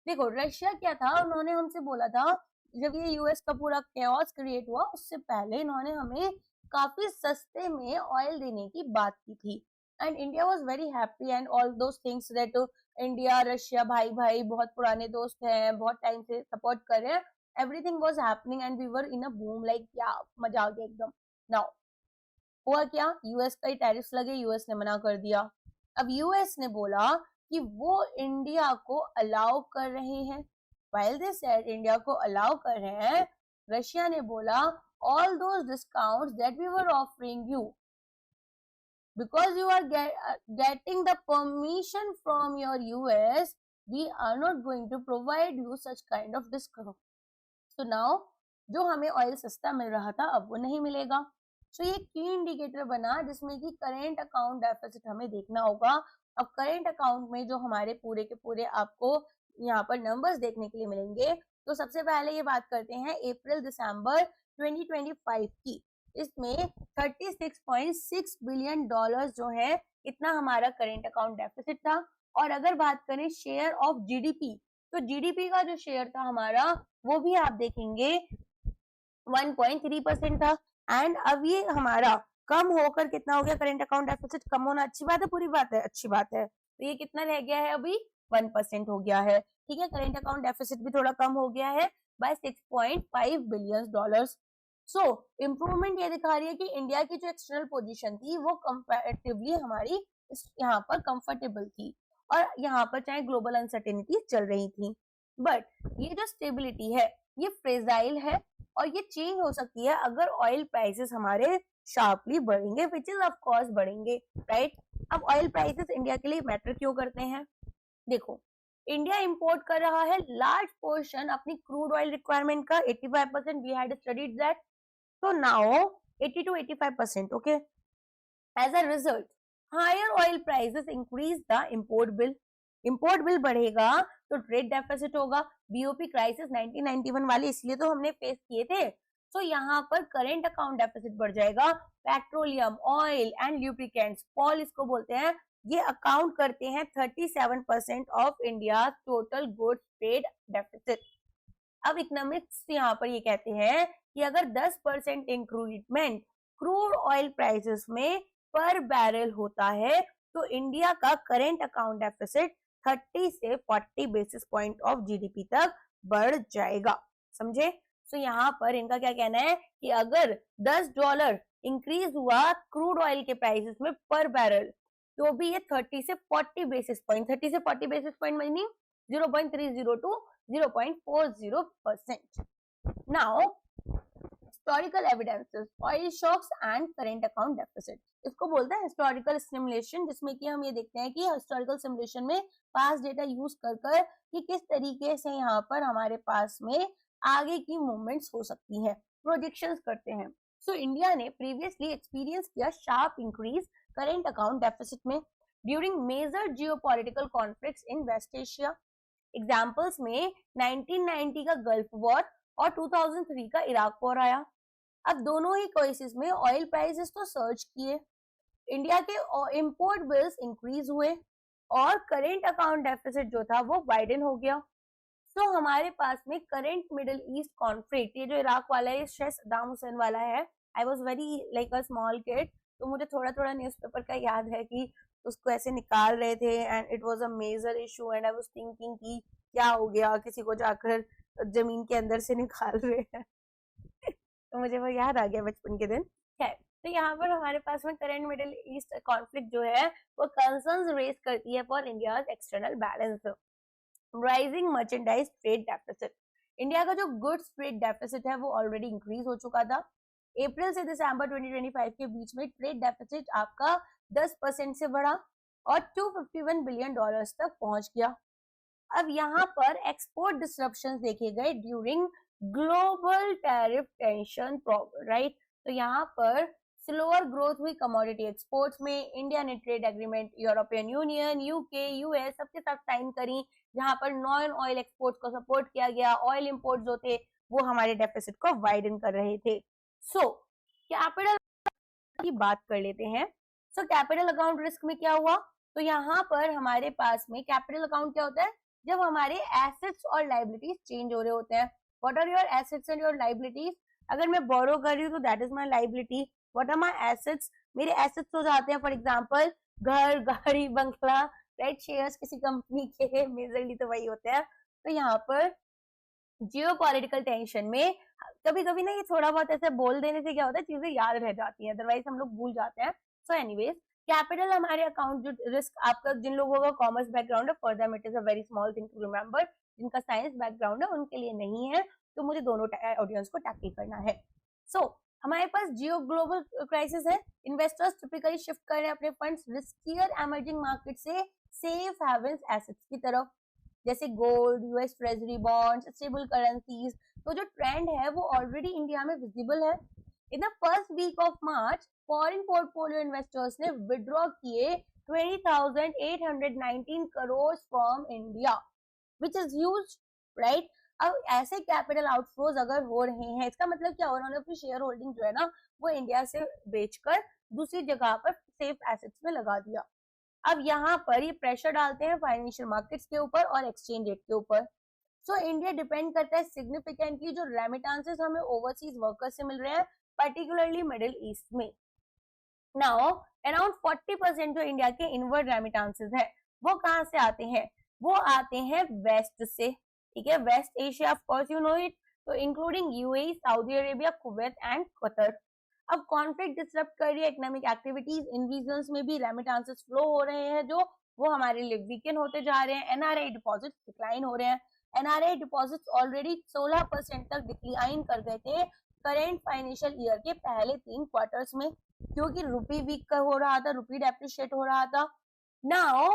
देखो रशिया क्या था, उन्होंने हमसे बोला था जब ये यूएस का पूरा केओस क्रिएट हुआ उससे पहले इन्होंने हमें काफी सस्ते में ऑयल देने की बात की थी, and India was very happy and all those things that India Russia भाई भाई बहुत पुराने दोस्त हैं, बहुत टाइम से सपोर्ट कर रहे हैं, everything was happening and we were in a boom, like क्या मजा आ गया एकदम। नाउ हुआ क्या, यूएस का ही टैरिफ्स लगे, यूएस ने मना कर दिया। अब यूएस ने बोला कि वो इंडिया को अलाउ कर रहे हैं, while they said इंडिया को अलाउ कर रहे हैं, रशिया ने बोला all those discounts that we were offering you because you are getting the permission from your US, we are not going to provide you such kind of discount. So now जो हमें oil सस्ता मिल रहा था अब वो नहीं मिलेगा। तो ये की इंडिकेटर बना जिसमें कि करेंट अकाउंट डेफिसिट हमें देखना होगा। अब करेंट अकाउंट में जो हमारे पूरे के पूरे आपको यहाँ पर नंबर्स देखने के लिए मिलेंगे, तो सबसे पहले ये बात करते हैं अप्रैल दिसंबर 2025 की। इसमें 36.6 बिलियन डॉलर्स जो है इतना हमारा करेंट अकाउंट डेफिसिट था। और अगर बात करें शेयर ऑफ जीडीपी, तो जीडीपी का जो शेयर था हमारा वो भी आप देखेंगे 1.3% था। एंड अब ये हमारा कम होकर कितना हो गया, करेंट अकाउंट डेफिसिट कम होना अच्छी बात है, बुरी बात है? अच्छी बात है। तो ये कितना रह गया है अभी, 1% हो गया है। ठीक है, करेंट अकाउंट डेफिसिट भी थोड़ा कम हो गया है बाय 6.5 बिलियन डॉलर्स। सो इम्प्रूवमेंट ये दिखा रही है कि इंडिया की जो एक्सटर्नल पोजीशन थी वो कंपैरेटिवली हमारी यहाँ पर कंफर्टेबल थी, और यहाँ पर चाहे ग्लोबल अनसर्टेनिटी चल रही थी, बट ये जो स्टेबिलिटी है ये फ्रेजाइल है और ये चेंज हो सकती है अगर ऑयल प्राइसेस हमारे शार्पली बढ़ेंगे, विच इज ऑफ कोर्स बढ़ेंगे, राइट। अब ऑयल प्राइसेस इंडिया के लिए मैटर क्यों करते हैं? देखो इंडिया इंपोर्ट कर रहा है लार्ज पोर्शन अपनी क्रूड ऑयल रिक्वायरमेंट का, 85%, we had studied that, so now 80 to 85%, okay, as a result higher oil prices increase the import bill बढ़ेगा तो ट्रेड डेफिसिट होगा, बीओपी क्राइसिस 1991 वाले इसलिए तो हमने फेस किए थे। तो यहाँ पर करंट अकाउंट डेफिसिट बढ़ जाएगा। Petroleum, oil and lubricants, Paul इसको बोलते हैं, ये अकाउंट करते हैं 37% of India total goods trade deficit. अब इकोनॉमिक्स यहाँ पर ये कहते हैं कि अगर 10% इंक्रीमेंट क्रूड ऑयल प्राइसेस में पर बैरल होता है तो इंडिया का करंट अकाउंट डेफिसिट 30 से 40 बेसिस पॉइंट ऑफ जीडीपी तक बढ़ जाएगा, समझे। तो यहाँ पर इनका क्या कहना है कि अगर $10 इंक्रीज हुआ क्रूड ऑयल के प्राइसेस में पर बैरल तो भी ये 30 से 40 बेसिस पॉइंट, 30 से 40 basis point meaning 0.30 to 0.40%. Now, historical evidences, oil shocks and current account deficit. इसको बोलते हैं historical simulation, जिसमें कि हम ये देखते हैं कि historical simulation में past data use कर कि किस तरीके से यहाँ पर हमारे पास में आगे की मूवमेंट्स हो सकती हैं, प्रोजेक्शंस करते हैं। सो इंडिया ने प्रीवियसली एक्सपीरियंस किया sharp increase current account deficit में during major geopolitical conflicts in West Asia. Examples में 1990 का गल्फ वॉर और 2003 का इराक वॉर आया। अब दोनों ही केसेस में ऑयल प्राइसेस तो सर्ज किए, इंडिया के इंपोर्ट बिल्स इंक्रीज हुए और करेंट अकाउंट डेफिसिट जो था वो वाइडन हो गया। तो हमारे पास में करंट मिडिल ईस्ट कॉन्फ्लिक्ट, ये जो इराक वाला है शायद सद्दाम हुसैन वाला है। I was very like a small kid, तो मुझे थोड़ा थोड़ा न्यूज़पेपर का याद है कि उसको ऐसे निकाल रहे थे and it was a major issue and I was thinking कि क्या हो गया, किसी को जाकर जमीन के अंदर से निकाल रहे हैं तो मुझे वो याद आ गया बचपन के दिन। है तो यहाँ पर हमारे पास में करंट मिडिल ईस्ट कॉन्फ्लिक्ट जो है वो कंसर्न्स रेज करती है for India external balance. Rising merchandise trade deficit, India का जो गुड्स ट्रेड डेफिसिट है वो ऑलरेडी इंक्रीज हो चुका था। अप्रैल से दिसंबर 2025 के बीच में ट्रेड डेफिसिट आपका 10% से बढ़ा और 251 बिलियन डॉलर्स तक पहुंच गया। अब यहाँ पर एक्सपोर्ट डिसरप्शंस देखे गए during global tariff tension, right. तो यहाँ पर स्लोअर ग्रोथ हुई कमोडिटी एक्सपोर्ट्स में। इंडिया ने trade agreement European union, UK, US सबके साथ साइन करी, जहां पर नॉन ऑयल एक्सपोर्ट्स को सपोर्ट किया गया। ऑयल इंपोर्ट जो थे वो हमारे डेफिसिट को वाइडन कर रहे थे। सो कैपिटल की बात कर लेते हैं। सो कैपिटल अकाउंट रिस्क में क्या हुआ, तो यहाँ पर हमारे पास में कैपिटल अकाउंट क्या होता है, जब हमारे एसेट्स और लाइबिलिटीज चेंज हो रहे होते हैं। What are your assets and your liabilities, अगर मैं बोरो कर रही हूँ तो that is my liability. What are my assets, मेरे एसेट्स हो जाते हैं फॉर एग्जाम्पल घर, गाड़ी, बंगला, राइट, शेयर्स किसी कंपनी के, मेजरली तो वही होते हैं। तो यहाँ पर जियो पॉलिटिकल टेंशन में कभी कभी ना ये थोड़ा बहुत ऐसे बोल देने से क्या होता है, चीजें याद रह जाती हैं, अदरवाइज हम लोग भूल जाते हैं। सो एनीवेज कैपिटल हमारे अकाउंट जो रिस्क, आपका जिन लोगों का कॉमर्स बैकग्राउंड है for them it is a very small thing to remember, जिनका साइंस बैकग्राउंड है उनके लिए नहीं है, तो मुझे दोनों ऑडियंस को टैकल करना है। सो हमारे पास जियो ग्लोबल क्राइसिस है, इन्वेस्टर्स टिपिकली शिफ्ट कर रहे हैं अपने फंड्स रिस्कियर एमर्जिंग मार्केट से सेफ हेवन्स एसेट्स की तरफ, जैसे gold, US treasury bonds, stable currencies. तो जो ट्रेंड है वो ऑलरेडी इंडिया में विजिबल है। In the first week of March foreign portfolio investors ने विड्रॉ किए 20,819 crore from India, which is huge, right. अब ऐसे कैपिटल आउटफ्लोज अगर हो रहे हैं, इसका मतलब क्या, उन्होंने अपनी शेयर होल्डिंग जो है ना वो इंडिया से बेचकर दूसरी जगह पर सेफ एसेट्स में लगा दिया। अब यहाँ पर ये प्रेशर डालते हैं फाइनेंशियल मार्केट्स के ऊपर और एक्सचेंज रेट के ऊपर। सो इंडिया डिपेंड करता है सिग्निफिकेंटली जो रेमिटेंसेस हमें ओवरसीज वर्कर्स से मिल रहे हैं, पर्टिकुलरली मिडिल ईस्ट में। नाउ अराउंड 40% जो इंडिया के इनवर्ड रेमिटेंसेस है वो कहाँ से आते हैं, वो आते हैं वेस्ट से, ठीक है, West Asia, of course you know it, तो including UAE, Saudi Arabia, Kuwait and Qatar. अब कॉन्फ्लिक्ट डिसरप्ट कर रही है इकोनॉमिक एक्टिविटीज, इन रीजन्स में भी रेमिटेंसेस फ्लो हो रहे हैं जो वो हमारे लिए वीकेंड होते जा रहे हैं। एनआरआई डिपॉजिट डिक्लाइन हो रहे हैं। एनआरआई डिपॉजिट्स ऑलरेडी 16% तक डिक्लाइन कर गए थे करेंट फाइनेंशियल ईयर के पहले 3 क्वार्टर्स में, क्योंकि रुपी वीक हो रहा था, रुपी डेप्रिशिएट हो रहा था। नाउ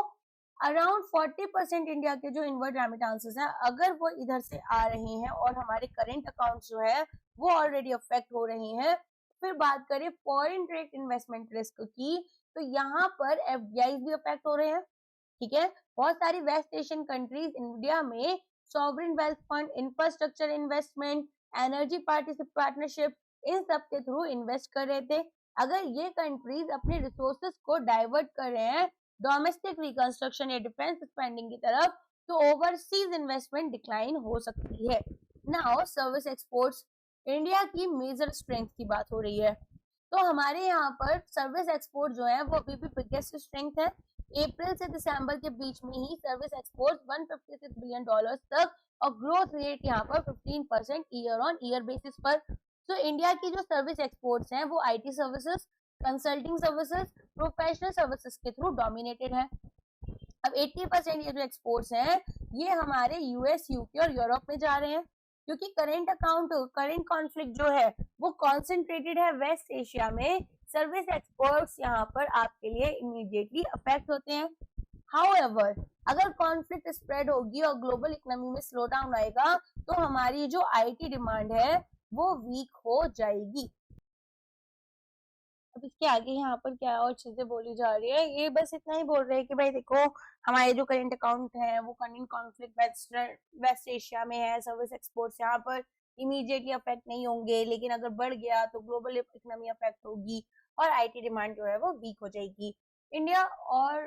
अराउंड 40% इंडिया के जो इनवर्ड रेमिटेंसेस हैं अगर वो इधर से आ रहे हैं और हमारे करेंट अकाउंट्स जो है वो ऑलरेडी अफेक्ट हो रहे हैं। फिर बात करें फॉरेन डायरेक्ट इन्वेस्टमेंट रिस्क की, तो यहाँ पर एफडीआई भी अफेक्ट हो रहे हैं, ठीक है। बहुत सारी वेस्ट एशियन कंट्रीज इंडिया में sovereign wealth fund, infrastructure investment, energy partnership, इन सब के थ्रू इन्वेस्ट कर रहे थे। अगर ये कंट्रीज अपने रिसोर्सेज को डाइवर्ट कर रहे हैं डोमेस्टिक रिकंस्ट्रक्शन या डिफेंस स्पेंडिंग की तरफ, तो ओवरसीज इन्वेस्टमेंट डिक्लाइन हो सकती है। नाउ सर्विस एक्सपोर्ट्स, इंडिया की मेजर स्ट्रेंथ की बात हो रही है, तो हमारे यहाँ पर सर्विस एक्सपोर्ट जो है वो अभी भी बिगेस्ट स्ट्रेंथ है। अप्रैल से दिसंबर के बीच में ही सर्विस एक्सपोर्ट 156 बिलियन डॉलर्स तक, और ग्रोथ रेट यहाँ पर 15% ईयर ऑन ईयर बेसिस पर। तो इंडिया की जो सर्विस एक्सपोर्ट्स हैं वो IT services, consulting services, professional services के थ्रू डोमिनेटेड है। अब 80% ये जो एक्सपोर्ट्स हैं ये हमारे यूएस, यूके और यूरोप में जा रहे हैं, क्योंकि करंट कॉन्फ्लिक्ट जो है वो कॉन्सेंट्रेटेड है वेस्ट एशिया में। सर्विस एक्सपोर्ट्स यहाँ पर आपके लिए इमीडिएटली अफेक्ट होते हैं। हाउएवर अगर कॉन्फ्लिक्ट स्प्रेड होगी और ग्लोबल इकोनॉमी में स्लो डाउन आएगा तो हमारी जो आईटी डिमांड है वो वीक हो जाएगी। अब इसके आगे यहाँ पर क्या और चीजें बोली जा रही है, ये बस इतना ही बोल रहे हैं कि भाई देखो हमारे जो करंट अकाउंट है वो करंट कॉन्फ्लिक्ट वेस्ट एशिया में है, सर्विस एक्सपोर्ट्स यहाँ पर इमीडिएटली अफेक्ट नहीं होंगे, लेकिन अगर बढ़ गया तो ग्लोबल इकोनॉमी अफेक्ट होगी और आईटी डिमांड जो है वो वीक हो जाएगी। इंडिया और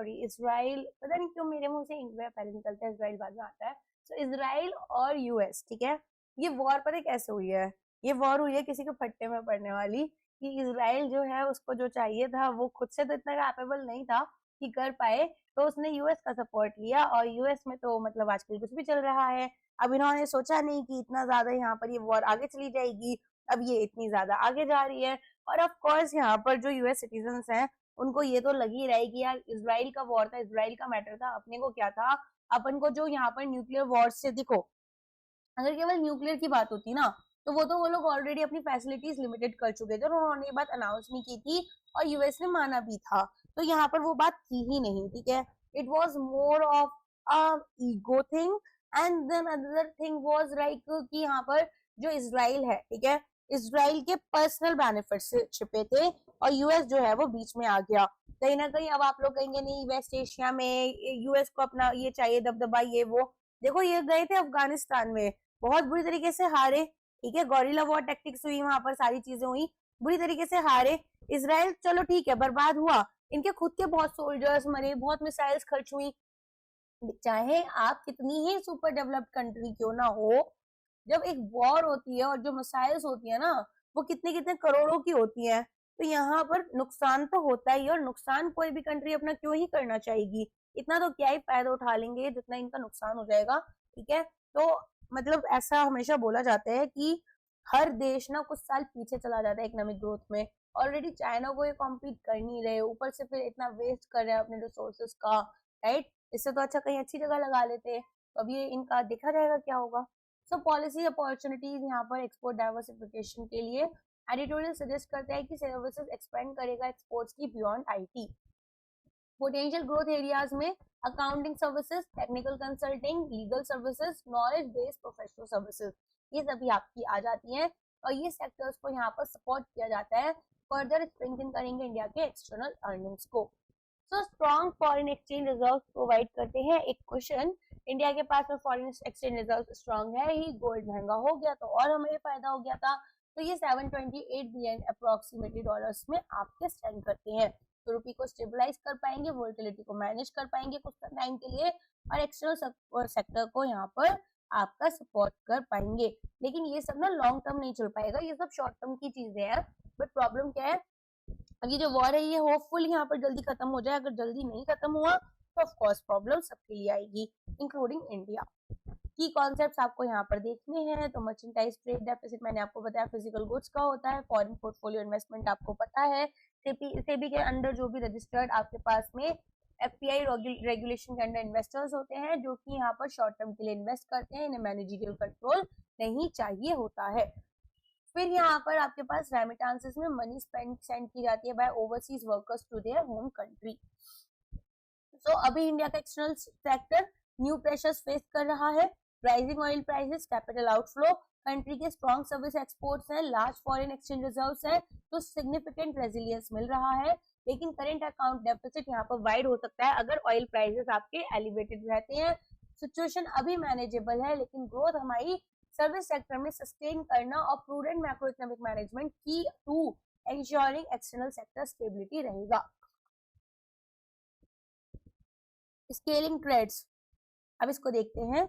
इसराइल, पता नहीं क्यों मेरे मुंह से इंडिया पहले निकलता है, इसराइल बाद में आता है। तो इसराइल और यूएस, ठीक है, ये वॉर पता है कैसे हुई है, ये वॉर हुई है किसी के फट्टे में पड़ने वाली, कि इसराइल जो है उसको जो चाहिए था वो खुद से तो इतना कैपेबल नहीं था, कि कर पाए, तो उसने यूएस का सपोर्ट लिया। और यूएस में तो मतलब आजकल कुछ भी चल रहा है। अब इन्होंने सोचा नहीं कि इतना ज्यादा यहाँ पर ये वॉर आगे चली जाएगी, अब ये इतनी ज्यादा आगे जा रही है। और ऑफ कोर्स यहाँ पर जो यूएस सिटीजन्स हैं उनको ये तो लग ही रहा है कि यार इसराइल का वॉर था, इसराइल का मैटर था, अपने को क्या था। अपन को जो यहाँ पर न्यूक्लियर वॉर से, देखो अगर केवल न्यूक्लियर की बात होती ना, तो वो लोग ऑलरेडी अपनी फैसिलिटीज लिमिटेड कर चुके थे और उन्होंने ये बात अनाउंस नहीं की थी और यूएस ने माना भी था। तो यहाँ पर वो बात थी ही नहीं, ठीक है। It was more of a ego thing. And then other thing was like कि यहाँ पर जो इसराइल है, ठीक है, इसराइल के पर्सनल बेनिफिट से छिपे थे और यूएस जो है वो बीच में आ गया। कहीं ना कहीं अब आप लोग कहेंगे नहीं वेस्ट एशिया में यूएस को अपना ये चाहिए दबदबा ये वो। देखो ये गए थे अफगानिस्तान में, बहुत बुरी तरीके से हारे, ठीक है, गौरिल्ला वॉर टैक्टिक्स हुई वहां पर, सारी चीजें हुई, बुरी तरीके से हारे। इसराइल चलो ठीक है बर्बाद हुआ, इनके खुद के बहुत सोल्जर्स मरे, बहुत मिसाइल्स खर्च हुई। चाहे आप कितनी ही सुपर डेवलप्ड कंट्री क्यों ना हो, जब एक वॉर होती है और जो मिसाइल्स होती है ना वो कितने कितने करोड़ों की होती है, तो यहाँ पर नुकसान तो होता ही। और नुकसान कोई भी कंट्री अपना क्यों ही करना चाहेगी, इतना तो क्या ही फायदा उठा लेंगे जितना इनका नुकसान हो जाएगा, ठीक है। तो मतलब ऐसा हमेशा बोला जाता है कि हर देश ना कुछ साल पीछे चला जाता है इकोनॉमिक ग्रोथ में। ऑलरेडी चाइना को ये कॉम्पीट कर नहीं रहे, ऊपर से फिर इतना वेस्ट कर रहे हैं अपने रिसोर्सेस का, राइट। इससे तो अच्छा कहीं अच्छी जगह लगा लेते। तो अब ये इनका देखा जाएगा क्या होगा। सो पॉलिसी अपॉर्चुनिटीज यहाँ पर एक्सपोर्ट डाइवर्सिफिकेशन के लिए एडिटोरियल सजेस्ट करता है कि सर्विसेज एक्सपेंड करेगा एक्सपोर्ट्स की beyond IT. Potential growth areas में accounting services, technical consulting, legal services, knowledge based professional services, ये सभी आपकी आ जाती हैं और ये सेक्टर्स को यहाँ पर सपोर्ट किया जाता है, फर्दर स्ट्रेंथन करेंगे इंडिया के एक्सटर्नल अर्निंग्स को। So strong foreign exchange reserve provide करते हैं। एक क्वेश्चन, इंडिया के पास में फॉरेन एक्सचेंज रिजर्व स्ट्रॉन्ग है ही, गोल्ड महंगा हो गया तो और हमें फायदा हो गया था, तो ये 728 बिलियन अप्रोक्सीमेटली डॉलर्स में आपके स्टैंड करते हैं। तो रुपी को स्टेबलाइज कर पाएंगे, वोलेटिलिटी को मैनेज कर पाएंगे कुछ टाइम के लिए और एक्सटर्नल सेक्टर को यहाँ पर आपका सपोर्ट कर पाएंगे। लेकिन ये सब ना लॉन्ग टर्म नहीं चल पाएगा, ये सब शॉर्ट टर्म की चीजें हैं। बट प्रॉब्लम क्या है, अब ये जो वॉर है ये होपफुल यहाँ पर जल्दी खत्म हो जाए। अगर जल्दी नहीं खत्म हुआ तो ऑफ कोर्स प्रॉब्लम सबके लिए आएगी, इंक्लूडिंग इंडिया। की कॉन्सेप्ट्स आपको यहाँ पर देखने हैं। तो मर्चेंटाइज ट्रेड डेफिसिट मैंने आपको बताया फिजिकल गुड्स का होता है। फॉरेन पोर्टफोलियो इन्वेस्टमेंट आपको पता है, सेबी के अंडर जो भी रजिस्टर्ड आपके पास में एफपीआई रेगुलेशन के अंडर इन्वेस्टर्स होते हैं जो कि यहाँ पर शॉर्ट टर्म के लिए इन्वेस्ट करते हैं, इन्हें मैनेजरियल कंट्रोल नहीं चाहिए होता है। फिर यहाँ पर आपके पास रेमिटेंसेस में मनी सेंड की जाती है by overseas workers to their home country. So अभी इंडिया का external sector new pressures face कर रहा है, rising oil prices, capital outflow, country के स्ट्रॉन्ग सर्विस एक्सपोर्ट्स हैं, लार्ज फॉरेन एक्सचेंज रिजर्व्स हैं, तो सिग्निफिकेंट रेजिलियंस मिल रहा है। लेकिन करेंट अकाउंट डेफिसिट यहाँ पर वाइड हो सकता है अगर ऑयल प्राइसेस आपके एलिवेटेड रहते हैं। सिचुएशन अभी मैनेजेबल है लेकिन ग्रोथ हमारी सर्विस सेक्टर में सस्टेन करना और prudent macro economic management key to ensuring external sector stability रहेगा। स्केलिंग ट्रेड्स, अब इसको देखते हैं।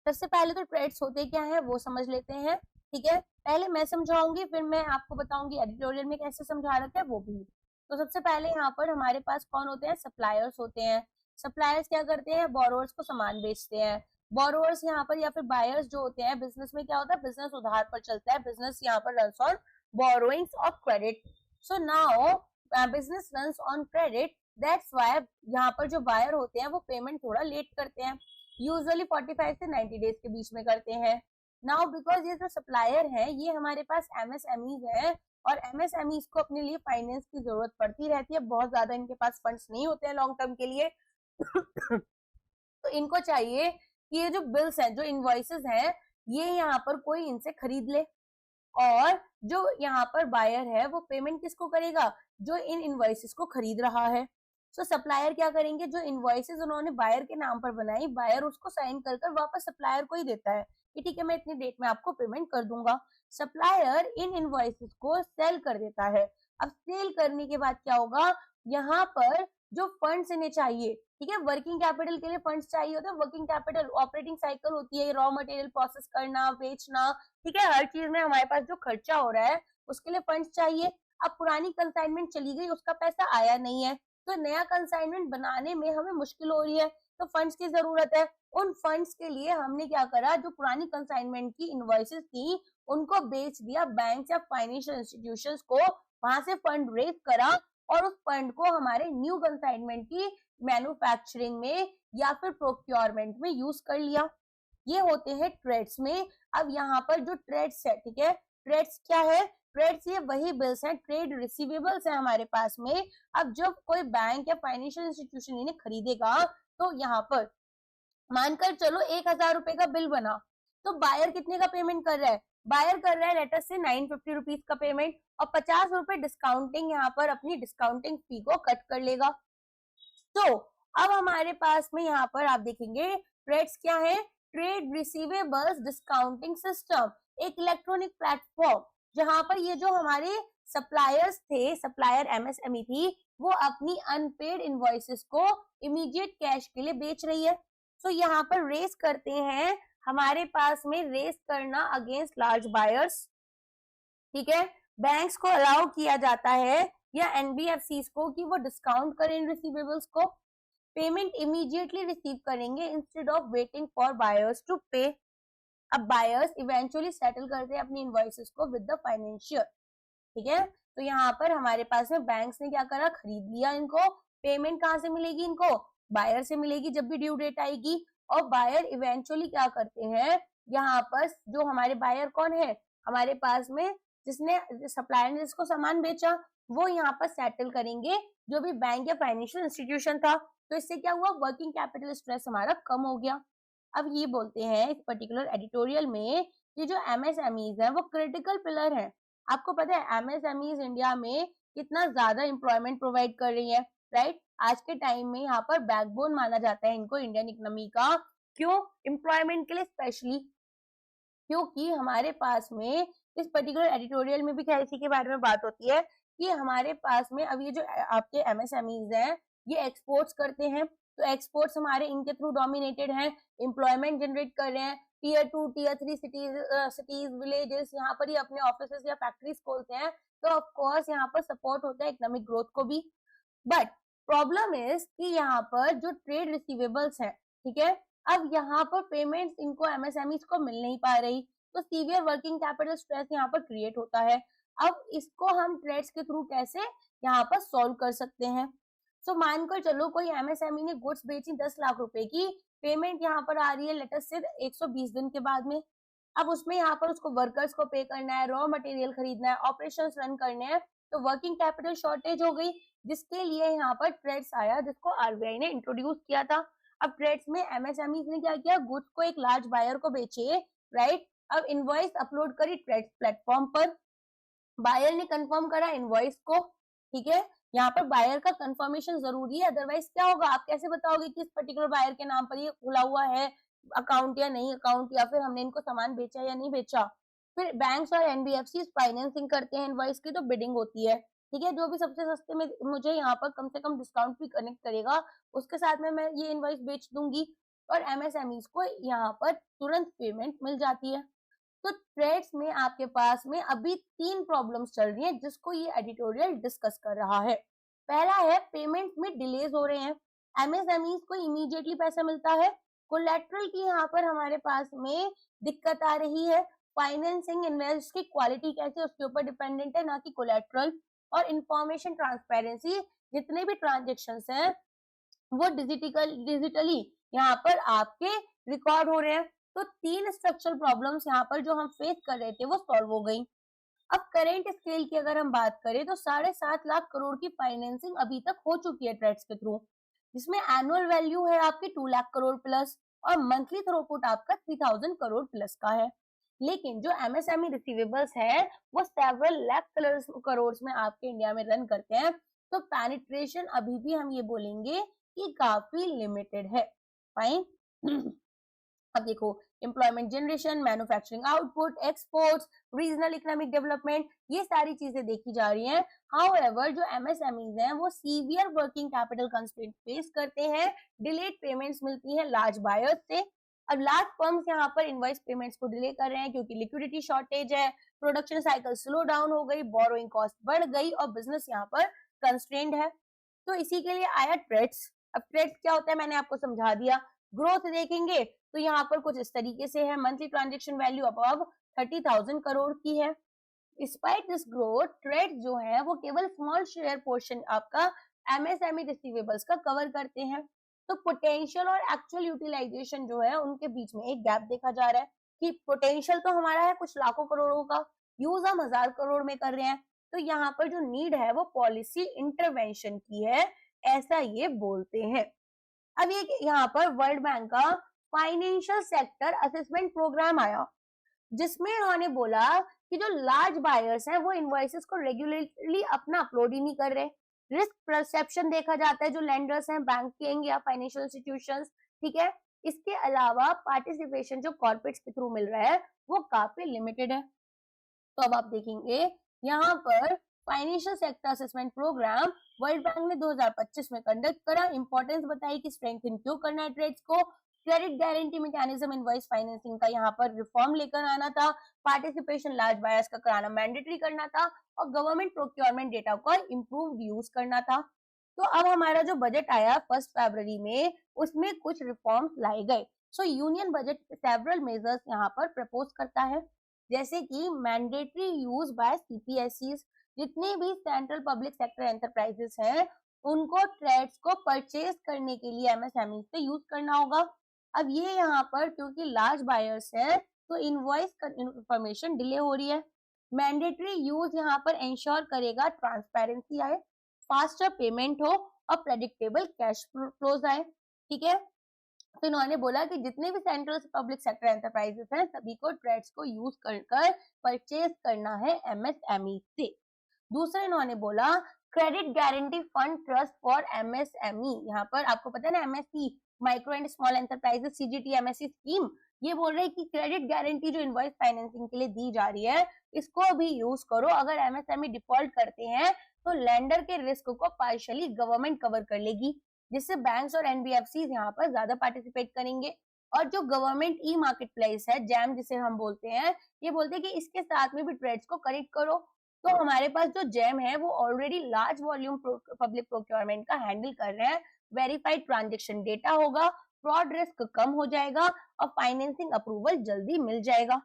सबसे पहले तो ट्रेड्स होते क्या हैं वो समझ लेते हैं, ठीक है। पहले मैं समझाऊंगी फिर मैं आपको बताऊंगी एडिटोरियल में कैसे समझा रखा है वो भी। तो सबसे पहले यहाँ पर हमारे पास कौन होते हैं, सप्लायर्स होते हैं। सप्लायर्स क्या करते हैं, बोरोवर्स को सामान बेचते हैं। बोरोवर्स यहाँ पर या फिर बायर्स जो होते हैं, बिजनेस में क्या होता है, बिजनेस उधार पर चलता है, बिजनेस यहाँ पर runs on borrowings of credit. So now business runs on credit, that's why यहाँ पर जो बायर होते हैं वो पेमेंट थोड़ा लेट करते हैं, यूजुअली 45 से 90 डेज के बीच में करते हैं। नाउ बिकॉज ये जो सप्लायर है ये हमारे पास एमएसएमईज है और एमएसएमईज को अपने लिए फाइनेंस की जरूरत पड़ती रहती है, बहुत ज्यादा इनके पास फंड्स नहीं होते हैं लॉन्ग टर्म के लिए तो इनको चाहिए कि ये जो बिल्स हैं, जो इनवॉइसेस हैं, ये यहाँ पर कोई इनसे खरीद ले और जो यहाँ पर बायर है वो पेमेंट किसको करेगा, जो इन इनवॉइसेस को खरीद रहा है। सो सप्लायर क्या करेंगे, जो इनवॉइसेस उन्होंने बायर के नाम पर बनाई, बायर उसको साइन कर कर वापस सप्लायर को ही देता है कि ठीक है मैं इतनी डेट में आपको पेमेंट कर दूंगा। सप्लायर इन इनवॉइसेस को सेल कर देता है। अब सेल करने के बाद क्या होगा, यहाँ पर जो फंड्स इन्हें चाहिए, ठीक है, वर्किंग कैपिटल के लिए फंड्स चाहिए होते हैं। वर्किंग कैपिटल ऑपरेटिंग साइकिल होती है, रॉ मटेरियल प्रोसेस करना, बेचना, ठीक है, हर चीज में हमारे पास जो खर्चा हो रहा है उसके लिए फंड्स चाहिए। अब पुरानी कंसाइनमेंट चली गई, उसका पैसा आया नहीं है, तो नया कंसाइनमेंट बनाने में हमें मुश्किल हो रही है, तो फंड्स की जरूरत है। उन फंड्स के लिए हमने क्या करा, जो पुरानी कंसाइनमेंट की इनवॉइसेस थी उनको बेच दिया बैंक या फाइनेंशियल इंस्टीट्यूशंस को, वहां से फंड रेज करा और उस फंड को हमारे न्यू कंसाइनमेंट की मैन्युफैक्चरिंग में या फिर प्रोक्योरमेंट में यूज कर लिया। ये होते हैं ट्रेड्स में। अब यहाँ पर जो ट्रेड्स है, ठीक है, ट्रेड्स क्या है, ट्रेड्स ये वही बिल्स हैं, ट्रेड रिसीवेबल्स है हमारे पास में। अब जब कोई बैंक या फाइनेंशियल इंस्टीट्यूशन इन्हें खरीदेगा तो यहाँ पर मानकर चलो 1,000 रुपए का बिल बना, तो बायर कितने का पेमेंट कर रहा है, बायर कर रहा है लेटर से 950 रुपीज का पेमेंट, और 50 रुपए डिस्काउंटिंग यहाँ पर अपनी डिस्काउंटिंग फी को कट कर लेगा। तो अब हमारे पास में यहाँ पर आप देखेंगे ट्रेड्स क्या है, ट्रेड रिसीवेबल्स डिस्काउंटिंग सिस्टम, एक इलेक्ट्रॉनिक प्लेटफॉर्म जहां पर ये जो हमारे सप्लायर्स थे, सप्लायर एमएसएमई थी, वो अपनी अनपेड इनवॉइसेस को इमीडिएट कैश के लिए बेच रही है। सो यहाँ पर रेस करते हैं, हमारे पास में रेस करना अगेंस्ट लार्ज बायर्स, ठीक है। बैंक्स को अलाउ किया जाता है या एनबीएफसीज को कि वो डिस्काउंट करें रिसीवेबल्स को, पेमेंट इमीडिएटली रिसीव करेंगे instead of waiting for buyers to pay. अब बायर्स इवेंचुअली सेटल करते हैं अपनी इनवॉइसेस को विद द फाइनेंशियर, ठीक है। तो यहाँ पर हमारे पास में बैंक्स ने क्या करा, खरीद लिया इनको, पेमेंट कहाँ से मिलेगी इनको, बायर से मिलेगी जब भी ड्यू डेट आएगी। और बायर इवेंचुअली क्या करते हैं, यहाँ पर जो हमारे बायर कौन है, हमारे पास में जिसने सप्लायर ने जिसको सामान बेचा, वो यहाँ पर सेटल करेंगे जो भी बैंक या फाइनेंशियल इंस्टीट्यूशन था। तो इससे क्या हुआ, वर्किंग कैपिटल स्ट्रेस हमारा कम हो गया। अब ये बोलते हैं इस पर्टिकुलर एडिटोरियल में कि जो एमएसएमईज है वो क्रिटिकल पिलर है। आपको पता है एमएसएमईज इंडिया में कितना ज्यादा एम्प्लॉयमेंट प्रोवाइड कर रही है, राइट। आज के टाइम में यहाँ पर बैकबोन माना जाता है इनको इंडियन इकोनॉमी का। क्यों, एम्प्लॉयमेंट के लिए स्पेशली, क्योंकि हमारे पास में इस पर्टिकुलर एडिटोरियल में भी क्या इसी के बारे में बात होती है कि हमारे पास में अब ये जो आपके एमएसएमईज हैं ये एक्सपोर्ट्स करते हैं, तो एक्सपोर्ट्स हमारे इनके थ्रू डोमिनेटेड हैं, एम्प्लॉयमेंट जनरेट कर रहे हैं। टीयर 2 टीयर 3 सिटीज विलेजेस यहाँ पर ही अपने ऑफिसेस या फैक्ट्रीज खोलते हैं, तो ऑफ कोर्स यहाँ पर सपोर्ट होता है इकोनॉमिक ग्रोथ को भी। बट प्रॉब्लम इज कि यहाँ पर जो ट्रेड रिसीवेबल्स है, ठीक है, अब यहाँ पर पेमेंट्स इनको एमएसएमईज को मिल नहीं पा रही, तो सीवियर वर्किंग कैपिटल स्ट्रेस यहाँ पर क्रिएट होता है। अब इसको हम ट्रेड्स के थ्रू कैसे यहाँ पर सॉल्व कर सकते हैं। सो मानकर चलो कोई एमएसएमई ने गुड्स बेची 10 लाख रुपए की, पेमेंट यहाँ पर आ रही है लेटर से 120 दिन के बाद में। अब उसमें यहाँ पर उसको वर्कर्स को पे करना है, रॉ मटेरियल खरीदना है, ऑपरेशंस रन करने हैं, तो वर्किंग कैपिटल शॉर्टेज हो गई, जिसके लिए यहाँ पर ट्रेड्स आया जिसको आरबीआई ने इंट्रोड्यूस किया था। अब ट्रेड्स में एमएसएमई ने क्या किया, गुड्स को एक लार्ज बायर को बेचे, राइट। अब इनवॉइस अपलोड करी ट्रेड्स प्लेटफॉर्म पर, बायर ने कंफर्म करा इनवॉइस को, ठीक है। यहाँ पर बायर का कंफर्मेशन जरूरी है, अदरवाइज क्या होगा, आप कैसे बताओगे कि इस पर्टिकुलर बायर के नाम पर ये खुला हुआ है अकाउंट या नहीं अकाउंट, या फिर हमने इनको सामान बेचा या नहीं बेचा। फिर बैंक्स और एनबीएफसी फाइनेंसिंग करते हैं इनवॉइस की, तो बिडिंग होती है, ठीक है। जो भी सबसे सस्ते में मुझे यहाँ पर कम से कम डिस्काउंट भी कनेक्ट करेगा उसके साथ में मैं ये इनवॉइस बेच दूंगी, और एमएसएमईज को यहाँ पर तुरंत पेमेंट मिल जाती है। तो ट्रेड्स में आपके पास में अभी 3 प्रॉब्लम्स चल रही हैं जिसको ये एडिटोरियल डिस्कस कर रहा है। पहला है पेमेंट में डिलेज हो रहे हैं, एमएसएमईज को इमीडिएटली पैसा मिलता है, कोलैटरल की यहाँ पर हमारे पास में दिक्कत आ रही है, फाइनेंसिंग इन्वेस्ट की क्वालिटी कैसे उसके ऊपर डिपेंडेंट है ना कि कोलैटरल, और इंफॉर्मेशन ट्रांसपेरेंसी, जितने भी ट्रांजेक्शन हैं वो डिजिटली यहाँ पर आपके रिकॉर्ड हो रहे हैं। तो 3 स्ट्रक्चरल प्रॉब्लम्स यहाँ पर जो हम फेस कर रहे थे वो सॉल्व हो गई। अब करेंट स्केल की अगर हम बात करें तो 7.5 लाख करोड़ की फाइनेंसिंग अभी तक हो चुकी है ट्रेड्स के थ्रू, जिसमें एनुअल वैल्यू है आपकी 2 लाख करोड़ प्लस, और मंथली थ्रूपुट आपका 3000 करोड़ प्लस का है। लेकिन जो एमएसएमई रिसीवेबल्स है वो सेवरल लाख करोड़ में आपके इंडिया में रन करते हैं, तो पेनिट्रेशन अभी भी हम ये बोलेंगे कि काफी लिमिटेड है। फाइन। अब देखो employment generation, manufacturing output, exports, regional economic development, ये सारी चीजें देखी जा रही हैं। हाउएवर जो एमएसएमईज हैं वो severe working capital constraint face करते हैं, डिलेड पेमेंट्स मिलती हैं लार्ज बायर्स से। अब लार्ज फर्म्स यहाँ पर इनवॉइस पेमेंट्स को डिले कर रहे हैं क्योंकि लिक्विडिटी शॉर्टेज है, प्रोडक्शन साइकिल स्लो डाउन हो गई, बोरोइंग कॉस्ट बढ़ गई और बिजनेस यहाँ पर कंस्ट्रेंड है। तो इसी के लिए आया ट्रेड्स। अब ट्रेड्स क्या होता है मैंने आपको समझा दिया। ग्रोथ देखेंगे तो यहाँ पर कुछ इस तरीके से है, monthly transaction value above 30,000 crore की है। डिस्पाइट दिस ग्रोथ, ट्रेड जो है वो केवल स्मॉल शेयर पोर्शन आपका एमएसएमई रिसीवेबल्स का कवर करते हैं। तो पोटेंशियल और एक्चुअल यूटिलाइजेशन जो है उनके बीच में एक गैप देखा जा रहा है कि पोटेंशियल तो हमारा है कुछ लाखों करोड़ों का, यूज हम 1000 करोड़ में कर रहे हैं। तो यहाँ पर जो नीड है वो पॉलिसी इंटरवेंशन की है, ऐसा ये बोलते हैं। अब ये यहाँ पर वर्ल्ड बैंक का फाइनेंशियल सेक्टर असेसमेंट प्रोग्राम आया, जिसमें उन्होंने बोला कि जो लार्ज बायर्स हैं वो इनवॉइसेस को रेगुलरली अपना अपलोड ही नहीं कर रहे। रिस्क परसेप्शन देखा जाता है जो लेंडर्स हैं, बैंकिंग या फाइनेंशियल इंस्टीट्यूशंस, ठीक है। इसके अलावा पार्टिसिपेशन जो कॉर्पोरेट्स के थ्रू मिल रहा है वो काफी लिमिटेड है। तो अब आप देखेंगे यहाँ पर financial sector assessment program world bank ने 2025 में कंडक्ट करा। इंपॉर्टेंस बताई कि स्ट्रेंथन क्यों करना है ट्रेड्स को, credit guarantee mechanism invoice financing का यहाँ पर रिफॉर्म लेकर आना था, पार्टिसिपेशन लार्ज बायर्स का कराना मैंडेटरी करना था और गवर्नमेंट प्रोक्योरमेंट डेटा को इम्प्रूव यूज करना था। तो अब हमारा जो बजट आया 1 फरवरी में, उसमें कुछ रिफॉर्म्स लाए गए। सो यूनियन बजट सेवरल मेजर्स यहाँ पर प्रपोज करता है, जैसे कि मैंडेटरी यूज बाय सीपीएसईज, जितने भी सेंट्रल पब्लिक सेक्टर एंटरप्राइजेस हैं उनको ट्रेड्स को परचेज करने के लिए एमएसएमई से यूज करना होगा। अब ये यहाँ पर क्योंकि लार्ज बायर्स है तो इनवॉइस इंफॉर्मेशन डिले हो रही है। मैंडेटरी यूज यहाँ पर इंश्योर करेगा ट्रांसपेरेंसी आए, फास्टर पेमेंट हो और प्रेडिक्टेबल कैश फ्लोज आए, ठीक है। तो इन्होंने बोला कि जितने भी सेंट्रल पब्लिक सेक्टर एंटरप्राइजेस हैं सभी को ट्रेड्स को यूज कर परचेज करना है एमएसएमई से। दूसरा इन्होंने बोला credit guarantee fund trust for MSME, यहाँ पर आपको पता है ना MSc micro and small enterprises CGT MSc scheme, ये बोल रहे हैं कि क्रेडिट गारंटी जो इनवॉइस फाइनेंसिंग के लिए दी जा रही है इसको अभी यूज करो। अगर एमएसएमई डिफॉल्ट करते हैं तो लेंडर के रिस्क को पार्शियली गवर्नमेंट कवर कर लेगी, जिससे बैंक्स और एनबीएफसी यहाँ पर ज्यादा पार्टिसिपेट करेंगे। और जो गवर्नमेंट ई मार्केट प्लेस है जैम जिसे हम बोलते हैं, ये बोलते हैं कि इसके साथ में भी ट्रेड्स को कनेक्ट करो। तो हमारे पास जो जैम है वो already large volume public procurement का हैंडल कर रहे हैं, वेरीफाइड ट्रांजेक्शन डेटा होगा, फ्रॉड रिस्क कम हो जाएगा और फाइनेंसिंग अप्रूवल जल्दी मिल जाएगा।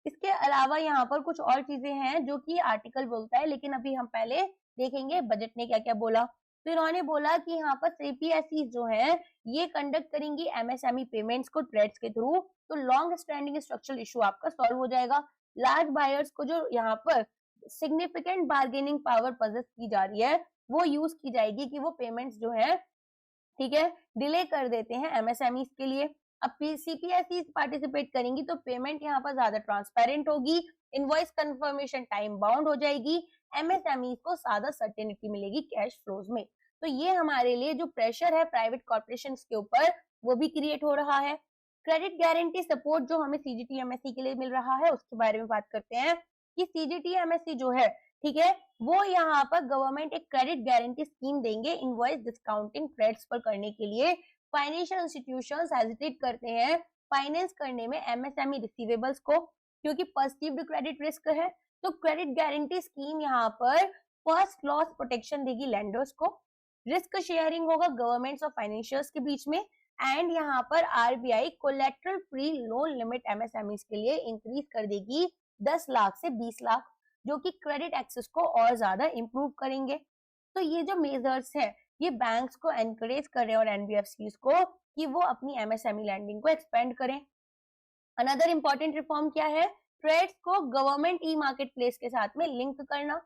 इसके अलावा यहाँ पर कुछ और चीजें हैं जो कि आर्टिकल बोलता है, लेकिन अभी हम पहले देखेंगे बजट ने क्या क्या बोला। तो इन्होंने बोला कि यहाँ पर सीपीएसई जो है ये कंडक्ट करेंगी एमएसएमई पेमेंट्स को ट्रेड्स के थ्रू, तो लॉन्ग स्टैंडिंग स्ट्रक्चरल इशू आपका सॉल्व हो जाएगा। लार्ज बायर्स को जो यहाँ पर सिग्निफिकेंट बार्गेनिंग पावर पजेस की जा रही है वो यूज की जाएगी कि वो पेमेंट्स जो है, ठीक है, डिले कर देते हैं एमएसएमई के लिए। अब सीपीएसई पार्टिसिपेट करेंगी तो पेमेंट यहाँ पर ज्यादा ट्रांसपेरेंट होगी, इनवॉइस कंफर्मेशन टाइम बाउंड हो जाएगी, एमएसएमई को ज्यादा सर्टेनिटी मिलेगी कैश फ्लोज में। तो ये हमारे लिए जो प्रेशर है प्राइवेट कॉर्पोरेशन के ऊपर वो भी क्रिएट हो रहा है। क्रेडिट गारंटी सपोर्ट जो हमें सीजीटी एमएससी के लिए मिल रहा है उसके बारे में बात करते हैं कि सीजीटी एमएससी जो है, ठीक है, वो यहाँ पर गवर्नमेंट एक क्रेडिट गारंटी स्कीम देंगे इनवॉइस डिस्काउंटिंग ट्रेड्स पर करने के लिए। फाइनेंशियल इंस्टीट्यूशंस हेजिटेट करते हैं फाइनेंस करने में एमएसएमई रिसीवेबल्स को क्योंकि परसीव्ड क्रेडिट रिस्क है। तो क्रेडिट गारंटी स्कीम यहाँ पर फर्स्ट लॉस प्रोटेक्शन देगी लेंडर्स को, रिस्क शेयरिंग होगा गवर्नमेंट्स और फाइनेंशियल्स के बीच में, एंड यहाँ पर RBI collateral free loan limit MSME के लिए इंक्रीज कर देगी 10 लाख से 20 लाख, जो कि क्रेडिट एक्सेस को और ज्यादा इंप्रूव करेंगे। तो ये जो मेजर्स है ये बैंक्स को एनकरेज कर रहे हैं और एनबीएफसी को कि वो अपनी एमएसएमई लैंडिंग को एक्सपेंड करें। अनदर इंपॉर्टेंट रिफॉर्म क्या है, ट्रेड्स को गवर्नमेंट ई मार्केट प्लेस के साथ में लिंक करना।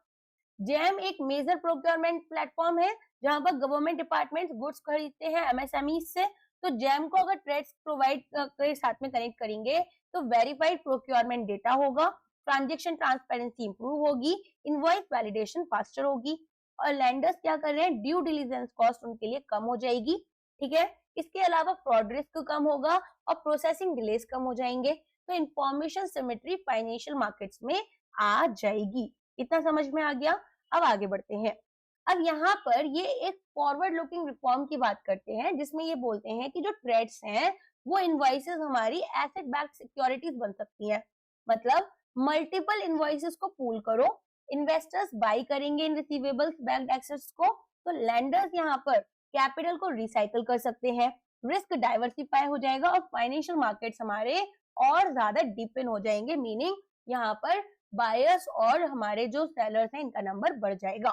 जैम एक मेजर प्रोक्योरमेंट प्लेटफॉर्म है जहां पर गवर्नमेंट डिपार्टमेंट्स गुड्स खरीदते हैं एमएसएमई से। तो जैम को अगर ट्रेड्स प्रोवाइड के साथ में कनेक्ट करेंगे तो वेरीफाइड प्रोक्योरमेंट डेटा होगा, ट्रांजेक्शन ट्रांसपेरेंसी इंप्रूव होगी, इनवॉइस वैलिडेशन फास्टर होगी और लेंडर्स क्या कर रहे हैं, ड्यू डिलिजेंस कॉस्ट उनके लिए कम हो जाएगी, ठीक है। इसके अलावा फ्रॉड रिस्क कम होगा और प्रोसेसिंग डिलेस कम हो जाएंगे। तो इंफॉर्मेशन सिमेट्री फाइनेंशियल मार्केट्स में आ जाएगी। इतना समझ में आ गया। अब आगे बढ़ते हैं। अब यहाँ पर ये एक फॉरवर्ड लुकिंग रिफॉर्म की बात करते हैं जिसमें ये बोलते हैं कि जो ट्रेड्स हैं वो इनवॉइसेस हमारी एसेट बैक्ड सिक्योरिटीज बन सकती हैं। मतलब मल्टीपल इनवॉइसेस को पूल करो, इन्वेस्टर्स बाई करेंगे इन रिसीवेबल्स बैक्ड एसेट्स को, तो लैंडर्स यहाँ पर कैपिटल को रिसाइकल कर सकते हैं, रिस्क डाइवर्सिफाई हो जाएगा और फाइनेंशियल मार्केट्स हमारे और ज्यादा डीपन हो जाएंगे, मीनिंग यहाँ पर बायर्स और हमारे जो सेलर्स हैं इनका नंबर बढ़ जाएगा।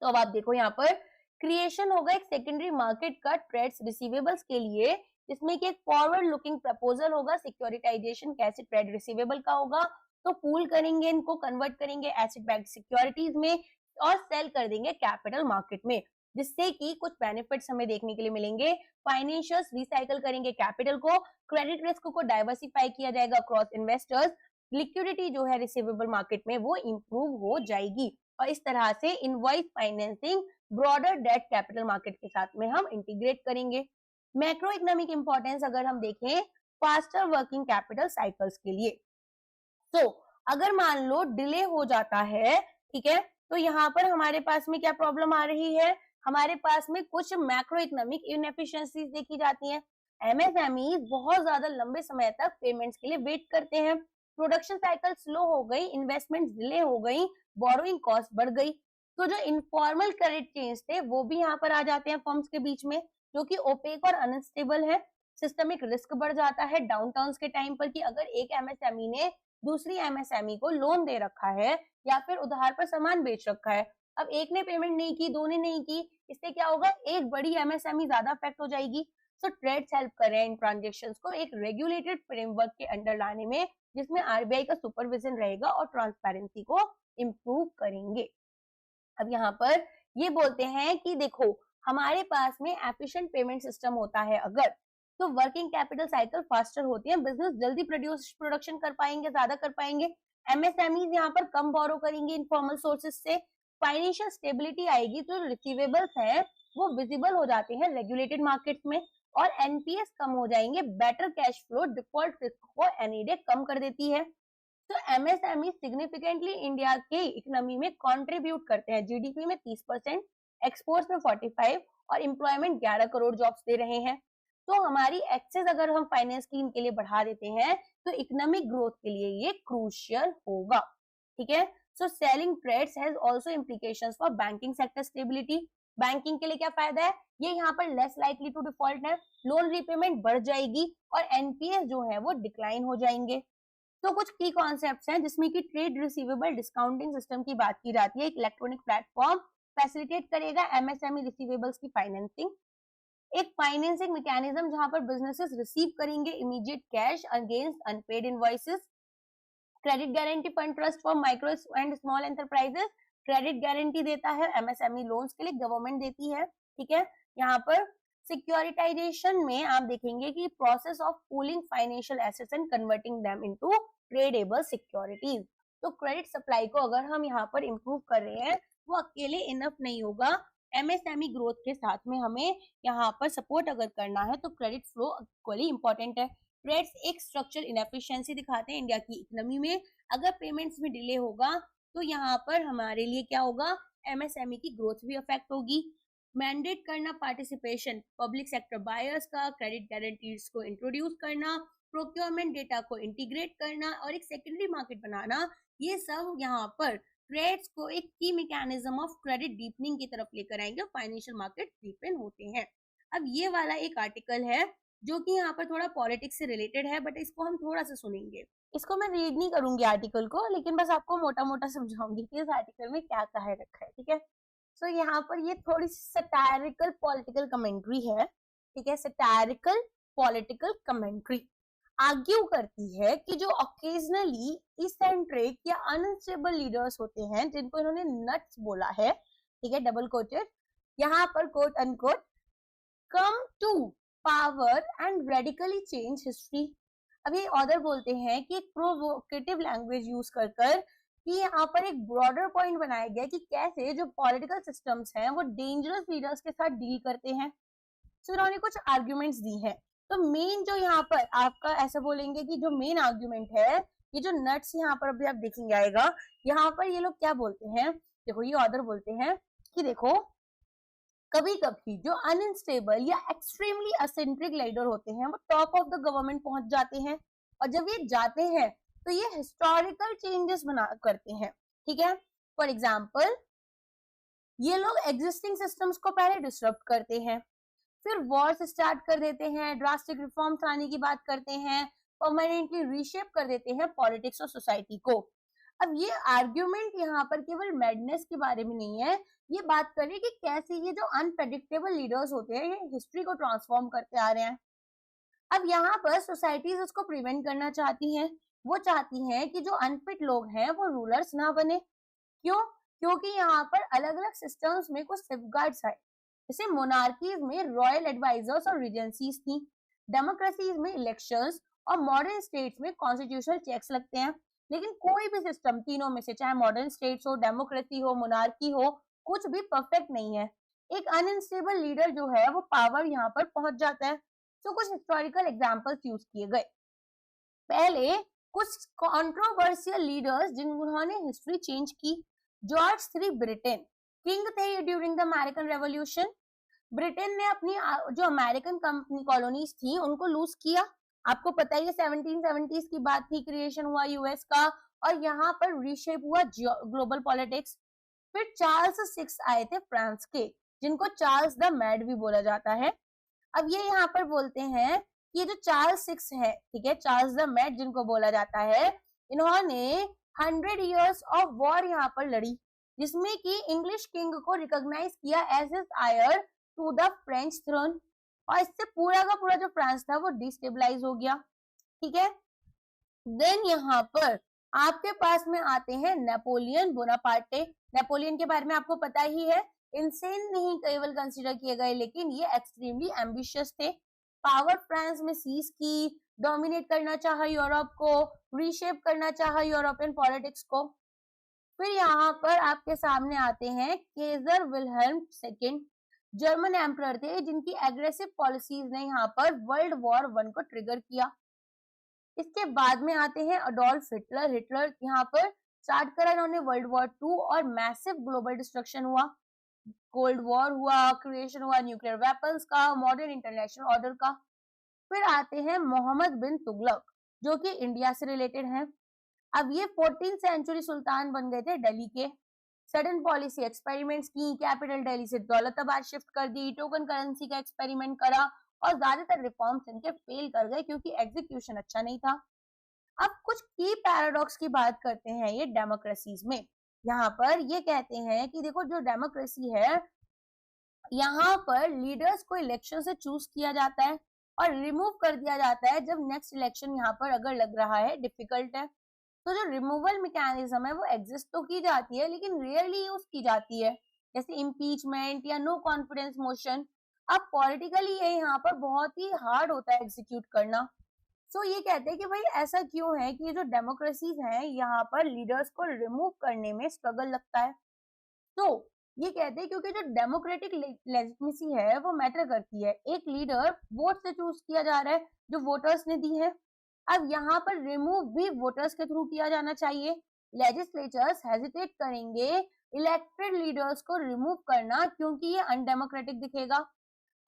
तो अब आप देखो यहाँ पर क्रिएशन होगा एक सेकेंडरी मार्केट का ट्रेड्स रिसीवेबल्स के लिए, जिसमें कि एक फॉरवर्ड लुकिंग प्रपोजल होगा सिक्योरिटाइजेशन कैसे ट्रेड रिसीवेबल का होगा। तो पूल करेंगे, इनको कन्वर्ट करेंगे एसेट बैक्ड सिक्योरिटीज में और सेल कर देंगे कैपिटल मार्केट में, जिससे कि कुछ बेनिफिट्स हमें देखने के लिए मिलेंगे। फाइनेंशियल्स रिसाइकल करेंगे कैपिटल को, क्रेडिट रिस्क को डाइवर्सिफाई किया जाएगा अक्रॉस इन्वेस्टर्स, लिक्विडिटी जो है रिसीवेबल मार्केट में वो इंप्रूव हो जाएगी और इस तरह से invoice financing broader debt capital market के साथ में हम इंटीग्रेट करेंगे। मैक्रो इकोनॉमिक इंपॉर्टेंस अगर हम देखें फास्टर वर्किंग कैपिटल साइकिल्स के लिए, तो अगर मान लो डिले हो जाता है, ठीक है, तो यहाँ पर हमारे पास में क्या प्रॉब्लम आ रही है, हमारे पास में कुछ मैक्रो इकोनॉमिक इनएफिशिएंसीज देखी जाती हैं। एमएसएमई बहुत ज्यादा लंबे समय तक पेमेंट्स के लिए वेट करते हैं, प्रोडक्शन साइकिल स्लो हो गई, इन्वेस्टमेंट डिले हो गई, बोरोइंग कॉस्ट बढ़ गई। तो जो इनफॉर्मल क्रेडिट चेंज थे वो भी यहाँ पर आ जाते हैं फर्म्स के बीच में, जो कि ओपेक और अनस्टेबल है। सिस्टमिक रिस्क बढ़ जाता है डाउनटाउन के टाइम पर कि अगर एक एमएसएमई ने दूसरी एमएसएमई को लोन दे रखा है या फिर उधार पर सामान बेच रखा है, अब एक ने पेमेंट नहीं की, दो ने नहीं की, इससे क्या होगा, एक बड़ी एमएसएमई ज्यादा अफेक्ट हो जाएगी। सो ट्रेड्स हेल्प कर रहे हैं इन ट्रांजेक्शंस को एक रेगुलेटेड फ्रेमवर्क के अंडर लाने में, जिसमें आरबीआई का सुपरविजन रहेगा और ट्रांसपेरेंसी को इम्प्रूव करेंगे। अब यहाँ पर ये बोलते हैं कि देखो हमारे पास में एफिशिएंट पेमेंट सिस्टम होता है अगर, तो वर्किंग कैपिटल साइकिल फास्टर होती है, बिजनेस जल्दी प्रोडक्शन कर पाएंगे, ज्यादा कर पाएंगे। एमएसएमईज यहाँ पर कम बोरो करेंगे इनफॉर्मल सोर्सेज से, फाइनेंशियल स्टेबिलिटी आएगी, जो रिसीवेबल्स हैं वो विजिबल हो जाते हैं रेगुलेटेड मार्केट्स में, और एनपीएस कम हो जाएंगे, better cash flow default risk को एनईडे कम कर देती है। तो एमएसएमई सिग्निफिकेंटली इंडिया के इकोनॉमी में कंट्रीब्यूट करते हैं, जीडीपी में 30%, एक्सपोर्ट्स में 45% और एम्प्लॉयमेंट 11 करोड़ जॉब्स दे रहे हैं। तो हमारी एक्सेस अगर हम फाइनेंस की इनके लिए बढ़ा देते हैं तो इकोनॉमिक ग्रोथ के लिए ये क्रूशियल होगा, ठीक है। So selling trades has also implications for banking sector stability. Banking के लिए क्या फायदा है, ये यहाँ पर लेस लाइकली टू डिफॉल्ट है, लोन रीपेमेंट बढ़ जाएगी और एनपीएस जो है वो डिक्लाइन हो जाएंगे। तो कुछ की कॉन्सेप्ट्स हैं जिसमें कि ट्रेड रिसीवेबल डिस्काउंटिंग सिस्टम की बात की जाती है। एक इलेक्ट्रॉनिक प्लेटफॉर्म फैसिलिटेट करेगा एमएसएमई रिसीवेबल्स की फाइनेंसिंग, एक फाइनेंसिंग मैकेनिज्म जहां पर बिजनेसेस रिसीव करेंगे immediate cash against unpaid invoices, credit guarantee fund trust for micro and small enterprises, credit guarantee देता है एमएसएमई लोन्स के लिए, गवर्नमेंट देती है, ठीक है। यहाँ पर सिक्योरिटाइजेशन में आप देखेंगे कि process of pooling financial assets and converting them into tradable securities. तो क्रेडिट सप्लाई को अगर हम यहाँ पर इंप्रूव कर रहे हैं वो अकेले इनफ नहीं होगा, एमएसएमई ग्रोथ के साथ में हमें यहाँ पर सपोर्ट अगर करना है तो क्रेडिट फ्लो इक्वली इंपॉर्टेंट है। ट्रेड्स एक स्ट्रक्चरल इनएफिशिएंसी दिखाते हैं इंडिया की इकोनॉमी में, अगर पेमेंट्स में डिले होगा तो यहाँ पर हमारे लिए क्या होगा, एमएसएमई की ग्रोथ भी अफेक्ट होगी। मैंडेट करना पार्टिसिपेशन पब्लिक सेक्टर बायर्स का, क्रेडिट गारंटीज को इंट्रोड्यूस करना, प्रोक्योरमेंट डेटा को इंटीग्रेट करना और एक सेकेंडरी मार्केट बनाना, ये सब यहाँ पर ट्रेड्स को एक की मैकेनिज्म ऑफ क्रेडिट डीपनिंग की तरफ लेकर आएंगे, फाइनेंशियल मार्केट डीपन होते हैं। अब ये वाला एक आर्टिकल है जो कि यहाँ पर थोड़ा पॉलिटिक्स से रिलेटेड है, बट इसको हम थोड़ा सा सुनेंगे, इसको मैं रीड नहीं करूंगी आर्टिकल को, लेकिन बस आपको मोटा मोटा समझाऊंगी कि इस आर्टिकल में क्या कहा रखा है, ठीक है। सो यहाँ पर ये थोड़ी सटायरिकल पॉलिटिकल कमेंट्री है, ठीक है, सटायरिकल पॉलिटिकल कमेंट्री आर्ग्यू करती है कि जो ऑकेजनली इसेंट्रिक या अनस्टेबल लीडर्स होते हैं, जिनको इन्होंने नट्स बोला है, ठीक है, डबल कोटेड, यहाँ पर quote unquote, come to power and radically change history. अभी ऑथर बोलते हैं कि एक प्रोवोकेटिव लैंग्वेज यूज कर कि यहाँ पर एक ब्रॉडर पॉइंट बनाया गया कि कैसे जो पॉलिटिकल सिस्टम्स हैं वो डेंजरस लीडर्स के साथ डील करते हैं। सो इन्होंने कुछ आर्ग्यूमेंट्स दी हैं। तो मेन जो यहाँ पर आपका ऐसा बोलेंगे कि जो मेन आर्ग्यूमेंट है, ये जो नट्स यहाँ पर अभी आप देखेंगे आएगा, यहाँ पर ये लोग क्या बोलते हैं, देखो ये ऑथर बोलते हैं कि देखो कभी कभी जो अनस्टेबल या एक्सट्रीमली असेंट्रिक लीडर होते हैं वो टॉप ऑफ द गवर्नमेंट पहुंच जाते हैं, और जब ये जाते हैं तो ये हिस्टोरिकल चेंजेस बना करते हैं, ठीक है। फॉर एग्जाम्पल ये लोग एग्जिस्टिंग सिस्टम्स को पहले डिस्टर्ब करते हैं, फिर वॉर्स स्टार्ट कर देते हैं, ड्रास्टिक रिफॉर्म्स लाने की बात करते हैं, परमानेंटली रीशेप कर देते हैं पॉलिटिक्स और सोसाइटी को। अब ये आर्ग्यूमेंट यहाँ पर केवल मैडनेस के बारे में नहीं है, ये बात करें कि कैसे ये जो अनप्रेडिक्टेबल लीडर्स होते हैं ये हिस्ट्री को ट्रांसफॉर्म करते आ रहे हैं। अब यहाँ पर सोसाइटीज उसको प्रिवेंट करना चाहती हैं, वो चाहती हैं कि जो अनफिट लोग हैं वो रूलर्स ना बने। क्यों? क्योंकि यहाँ पर अलग अलग सिस्टम्स में कुछ सेफगार्ड्स आए, जैसे मोनार्कीज में रॉयल एडवाइजर्स और रीजेंसीज थी, डेमोक्रेसीज में इलेक्शंस और मॉडर्न स्टेट्स में कॉन्स्टिट्यूशनल चेक्स लगते हैं। लेकिन कोई भी सिस्टम तीनों में से, चाहे मॉडर्न स्टेट्स हो, डेमोक्रेसी हो, मोनार्की हो, कुछ भी परफेक्ट नहीं है। एक अनस्टेबल लीडर जो है वो पावर यहाँ पर पहुंच जाता है। तो कुछ हिस्टोरिकल एग्जांपल्स यूज किए गए। पहले कुछ कंट्रोवर्शियल लीडर्स जिन्होंने हिस्ट्री चेंज की। जॉर्ज III ब्रिटेन किंग थे ये during the American revolution. Britain ने अपनी जो अमेरिकन कंपनी कॉलोनीज थी उनको लूज किया। आपको पता है ये 1770s की बात थी, क्रिएशन हुआ यूएस का, और यहाँ पर रीशेप हुआ ग्लोबल पॉलिटिक्स। फिर चार्ल्स VI आए थे फ्रांस के, जिनको चार्ल्स द मैड भी बोला जाता है। अब ये यहाँ पर बोलते हैं कि ये जो चार्ल्स VI है, ठीक है, चार्ल्स द मैड जिनको बोला जाता है, इन्होंने 100 years ऑफ वॉर यहाँ पर लड़ी, जिसमें कि इंग्लिश किंग को रिकॉग्नाइज किया as his heir to the French throne, और इससे पूरा का पूरा जो फ्रांस था वो डिस्टेबलाइज हो गया। ठीक है, देन यहाँ पर आपके पास में आते हैं नेपोलियन बोनापार्टे। नेपोलियन के बारे में आपको पता ही है, इंसेन नहीं केवल कंसीडर किए गए, लेकिन ये एक्सट्रीमली एम्बिशियस थे। पावर फ्रांस में सीज की, डोमिनेट करना चाहा यूरोप को, रीशेप करना चाहा यूरोपियन पॉलिटिक्स को। फिर यहाँ पर आपके सामने आते हैं Kjær Wilhelm II, German emperor थे, जिनकी एग्रेसिव पॉलिसीज ने यहाँ पर वर्ल्ड वॉर I को ट्रिगर किया। इसके बाद में आते हैं अडोल्फ हिटलर। हिटलर यहाँ पर स्टार्ट करा इन्होंने वर्ल्ड वॉर II, और मैसिव ग्लोबल डिस्ट्रक्शन हुआ, कोल्ड वॉर हुआ, क्रिएशन हुआ न्यूक्लियर वेपन्स का, मॉडर्न इंटरनेशनल ऑर्डर का। फिर आते हैं मोहम्मद बिन तुगलक, जो कि इंडिया से रिलेटेड हैं। अब ये 14th सेंचुरी सुल्तान बन गए थे दिल्ली के। सडन पॉलिसी एक्सपेरिमेंट्स की, कैपिटल दिल्ली से दौलताबाद शिफ्ट कर दी, टोकन करेंसी का एक्सपेरिमेंट करा, और ज्यादातर रिफॉर्म्स इनके फेल कर गए क्योंकि एग्जीक्यूशन अच्छा नहीं था। अब कुछ की पैराडॉक्स की बात करते हैं ये डेमोक्रेसीज में। यहाँ पर ये कहते हैं कि देखो जो डेमोक्रेसी है, यहाँ पर लीडर्स को इलेक्शन से चूज किया जाता है और रिमूव कर दिया जाता है जब नेक्स्ट इलेक्शन यहाँ पर अगर लग रहा है डिफिकल्ट है। तो जो रिमूवल मैकेनिज्म है वो एग्जिस्ट तो की जाती है, लेकिन रेयरली यूज की जाती है, जैसे इम्पीचमेंट या नो कॉन्फिडेंस मोशन। अब पॉलिटिकली ये यहाँ पर बहुत ही हार्ड होता है एग्जीक्यूट करना। सो ये कहते हैं कि भाई ऐसा क्यों है कि जो डेमोक्रेसीज हैं यहाँ पर लीडर्स को रिमूव करने में स्ट्रगल लगता है। तो ये कहते हैं क्योंकि जो डेमोक्रेटिक लेजिटिमेसी है वो मैटर करती है। एक लीडर वोट से चूज किया जा रहा है जो वोटर्स ने दी है। अब यहाँ पर रिमूव भी वोटर्स के थ्रू किया जाना चाहिए। लेजिस्लेचर्स हेजिटेट करेंगे इलेक्टेड लीडर्स को रिमूव करना, क्योंकि ये अनडेमोक्रेटिक दिखेगा।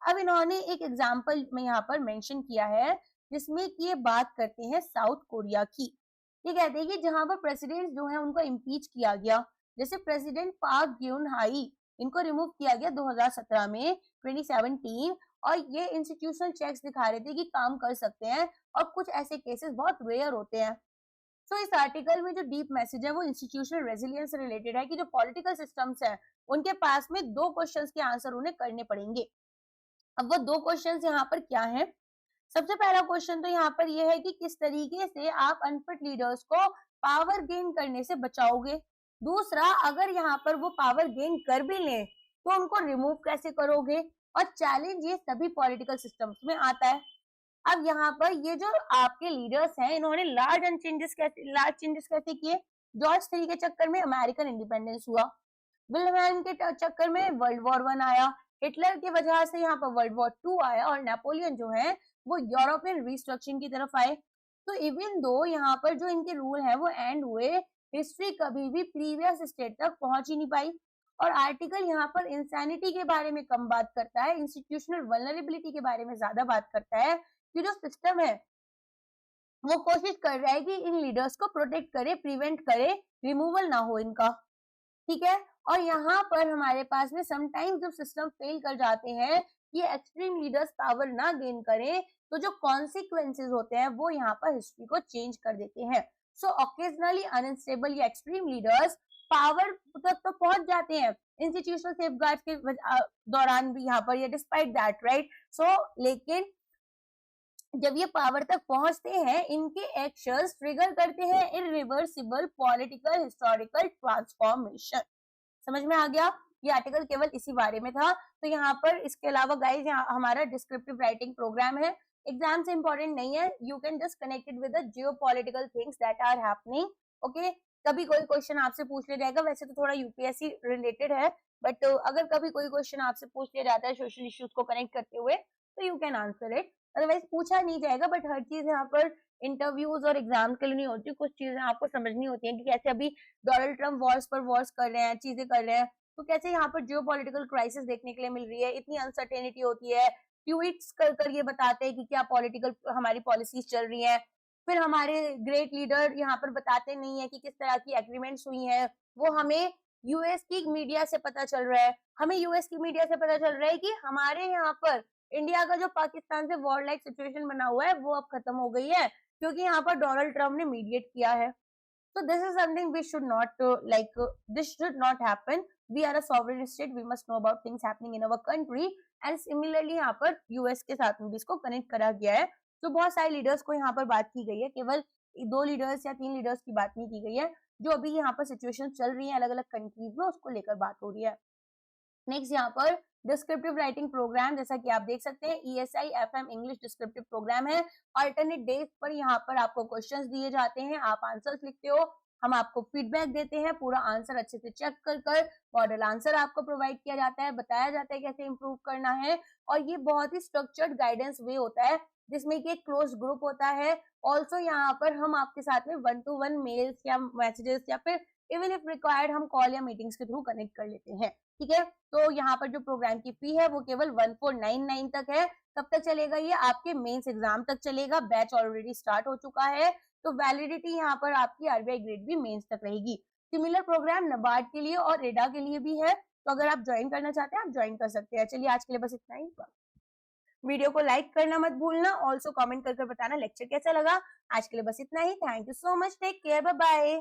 अब इन्होंने एक एग्जाम्पल में यहाँ पर मेंशन किया है, जिसमें कि ये बात करते हैं साउथ कोरिया की। ये कहते हैं कि जहां पर प्रेसिडेंट जो है उनको इम्पीच किया गया, जैसे प्रेसिडेंट पार्क ग्यून हाई, इनको रिमूव किया गया 2017 में 2017, और ये इंस्टीट्यूशनल चेक्स दिखा रहे थे कि काम कर सकते हैं, और कुछ ऐसे केसेस बहुत रेयर होते हैं। तो इस आर्टिकल में जो डीप मैसेज है वो इंस्टीट्यूशनल रेजिलियंस से रिलेटेड है कि जो पॉलिटिकल सिस्टम्स हैं उनके पास में 2 क्वेश्चंस के आंसर उन्हें करने पड़ेंगे। अब वो 2 क्वेश्चंस यहाँ पर क्या हैं? सबसे पहला क्वेश्चन तो यहाँ पर यह है कि किस तरीके से आप अनफिट लीडर्स को पावर गेन करने से बचाओगे। दूसरा, अगर यहाँ पर वो पावर गेन कर भी लें तो उनको रिमूव कैसे करोगे। और चैलेंज ये सभी पॉलिटिकल सिस्टम्स में आता है। अब यहाँ पर ये जो आपके लीडर्स हैं इन्होंने लार्ज चेंजेस कैसे किए। जॉर्ज III के चक्कर में अमेरिकन इंडिपेंडेंस हुआ, विल्हेल्म के चक्कर में वर्ल्ड वॉर I आया, हिटलर की वजह से यहाँ पर वर्ल्ड वॉर II आया, और नेपोलियन जो है वो यूरोपियन रिस्ट्रक्चरिंग की तरफ आए। तो इवन दो यहाँ पर जो इनके रूल है वो एंड हुए, हिस्ट्री कभी भी प्रीवियस स्टेट तक पहुंच ही नहीं पाई। और आर्टिकल यहाँ पर इंसैनिटी के बारे में कम बात करता है, इंस्टीट्यूशनल वल्नरेबिलिटी के बारे में ज्यादा बात करता है कि जो सिस्टम है वो कोशिश कर रहा है कि इन लीडर्स को प्रोटेक्ट करे, प्रिवेंट करे, रिमूवल ना हो इनका। ठीक है। और यहाँ पर हमारे पास में समटाइम्स जब सिस्टम फेल कर जाते हैं, ये एक्सट्रीम लीडर्स पावर ना गेन करें, तो जो कॉन्सिक्वेंसेज होते हैं वो यहाँ पर हिस्ट्री को चेंज कर देते हैं। सो ऑकेजनली अनस्टेबल या एक्सट्रीम लीडर्स पावर तक तो पहुंच जाते हैं इंस्टीट्यूशनल सेफगार्ड्स के दौरान भी यहाँ पर, या डिस्पाइट दैट, राइट। सो लेकिन जब ये पावर तक पहुंचते हैं, इनके एक्शंस ट्रिगर करते हैं इरिवर्सिबल पॉलिटिकल हिस्टोरिकल ट्रांसफॉर्मेशन। समझ में आ गया? ये आर्टिकल केवल इसी बारे में था। तो यहाँ पर इसके अलावा गाइज यहाँ हमारा डिस्क्रिप्टिव राइटिंग प्रोग्राम है, एग्जाम से इंपॉर्टेंट नहीं है, you can just connected with the geopolitical things that are happening. Okay, कभी कोई क्वेश्चन आपसे पूछ लिया जाएगा, वैसे तो थोड़ा यूपीएससी रिलेटेड है, बट अगर कभी कोई क्वेश्चन आपसे पूछ लिया जाता है सोशल इश्यूज को कनेक्ट करते हुए, तो you can answer it. Otherwise पूछा नहीं जाएगा, बट हर चीज यहाँ पर इंटरव्यूज और एग्जाम के लिए नहीं होती, कुछ चीजें आपको समझनी होती है कि कैसे अभी डोनाल्ड ट्रम्प वॉर्स पर वॉर्स कर रहे हैं, चीजें कर रहे हैं, तो कैसे यहाँ पर जियोपॉलिटिकल क्राइसिस देखने के लिए मिल रही है, इतनी अनसर्टेनिटी होती है, ट्वीट्स कर ये बताते हैं कि क्या पॉलिटिकल हमारी पॉलिसीज चल रही है, फिर हमारे ग्रेट लीडर यहाँ पर बताते नहीं है कि किस तरह की एग्रीमेंट्स हुई है, वो हमें यूएस की मीडिया से पता चल रहा है, हमें यूएस की मीडिया से पता चल रहा है कि हमारे यहाँ पर इंडिया का जो पाकिस्तान से वॉर लाइक सिचुएशन बना हुआ है वो अब खत्म हो गई है, क्योंकि यहाँ पर डोनाल्ड ट्रम्प ने मीडिएट किया है। So this is something we should not this should not happen. We are a sovereign state. We must know about things happening in our country. And similarly यहाँ पर यूएस के साथ में भी इसको कनेक्ट करा गया है। तो बहुत सारे लीडर्स को यहाँ पर बात की गई है, केवल 2 लीडर्स या 3 लीडर्स की बात नहीं की गई है, जो अभी यहाँ पर सिचुएशन चल रही है अलग अलग कंट्रीज में उसको लेकर बात हो रही है। नेक्स्ट यहाँ पर डिस्क्रिप्टिव राइटिंग प्रोग्राम, जैसा कि आप देख सकते हैं ESI FM English descriptive program है। अल्टरनेट डेज पर यहाँ पर आपको क्वेश्चंस दिए जाते हैं, आप आंसर्स लिखते हो, हम आपको फीडबैक देते हैं, पूरा आंसर अच्छे से चेक कर मॉडल आंसर आपको प्रोवाइड किया जाता है, बताया जाता है कैसे इंप्रूव करना है, और ये बहुत ही स्ट्रक्चर्ड गाइडेंस वे होता है जिसमें कि एक क्लोज ग्रुप होता है। ऑल्सो यहाँ पर हम आपके साथ में 1-to-1 मेल्स या मैसेजेस या फिर इवन इफ रिक्वायर्ड हम कॉल या मीटिंग्स के थ्रू कनेक्ट कर लेते हैं। ठीक है, तो यहाँ पर जो प्रोग्राम की फी है वो केवल 1499 तक है। कब तक चलेगा ये? आपके मेंस एग्जाम तक चलेगा। बैच ऑलरेडी स्टार्ट हो चुका है, तो वैलिडिटी यहाँ पर आपकी आरबीआई ग्रेड भी मेंस तक रहेगी। सिमिलर प्रोग्राम नबार्ड के लिए और रेडा के लिए भी है, तो अगर आप ज्वाइन करना चाहते हैं आप ज्वाइन कर सकते हैं। चलिए आज के लिए बस इतना ही। वीडियो को लाइक करना मत भूलना, ऑल्सो कमेंट करके बताना लेक्चर कैसा लगा। आज के लिए बस इतना ही। Thank you so much, take care, bye bye.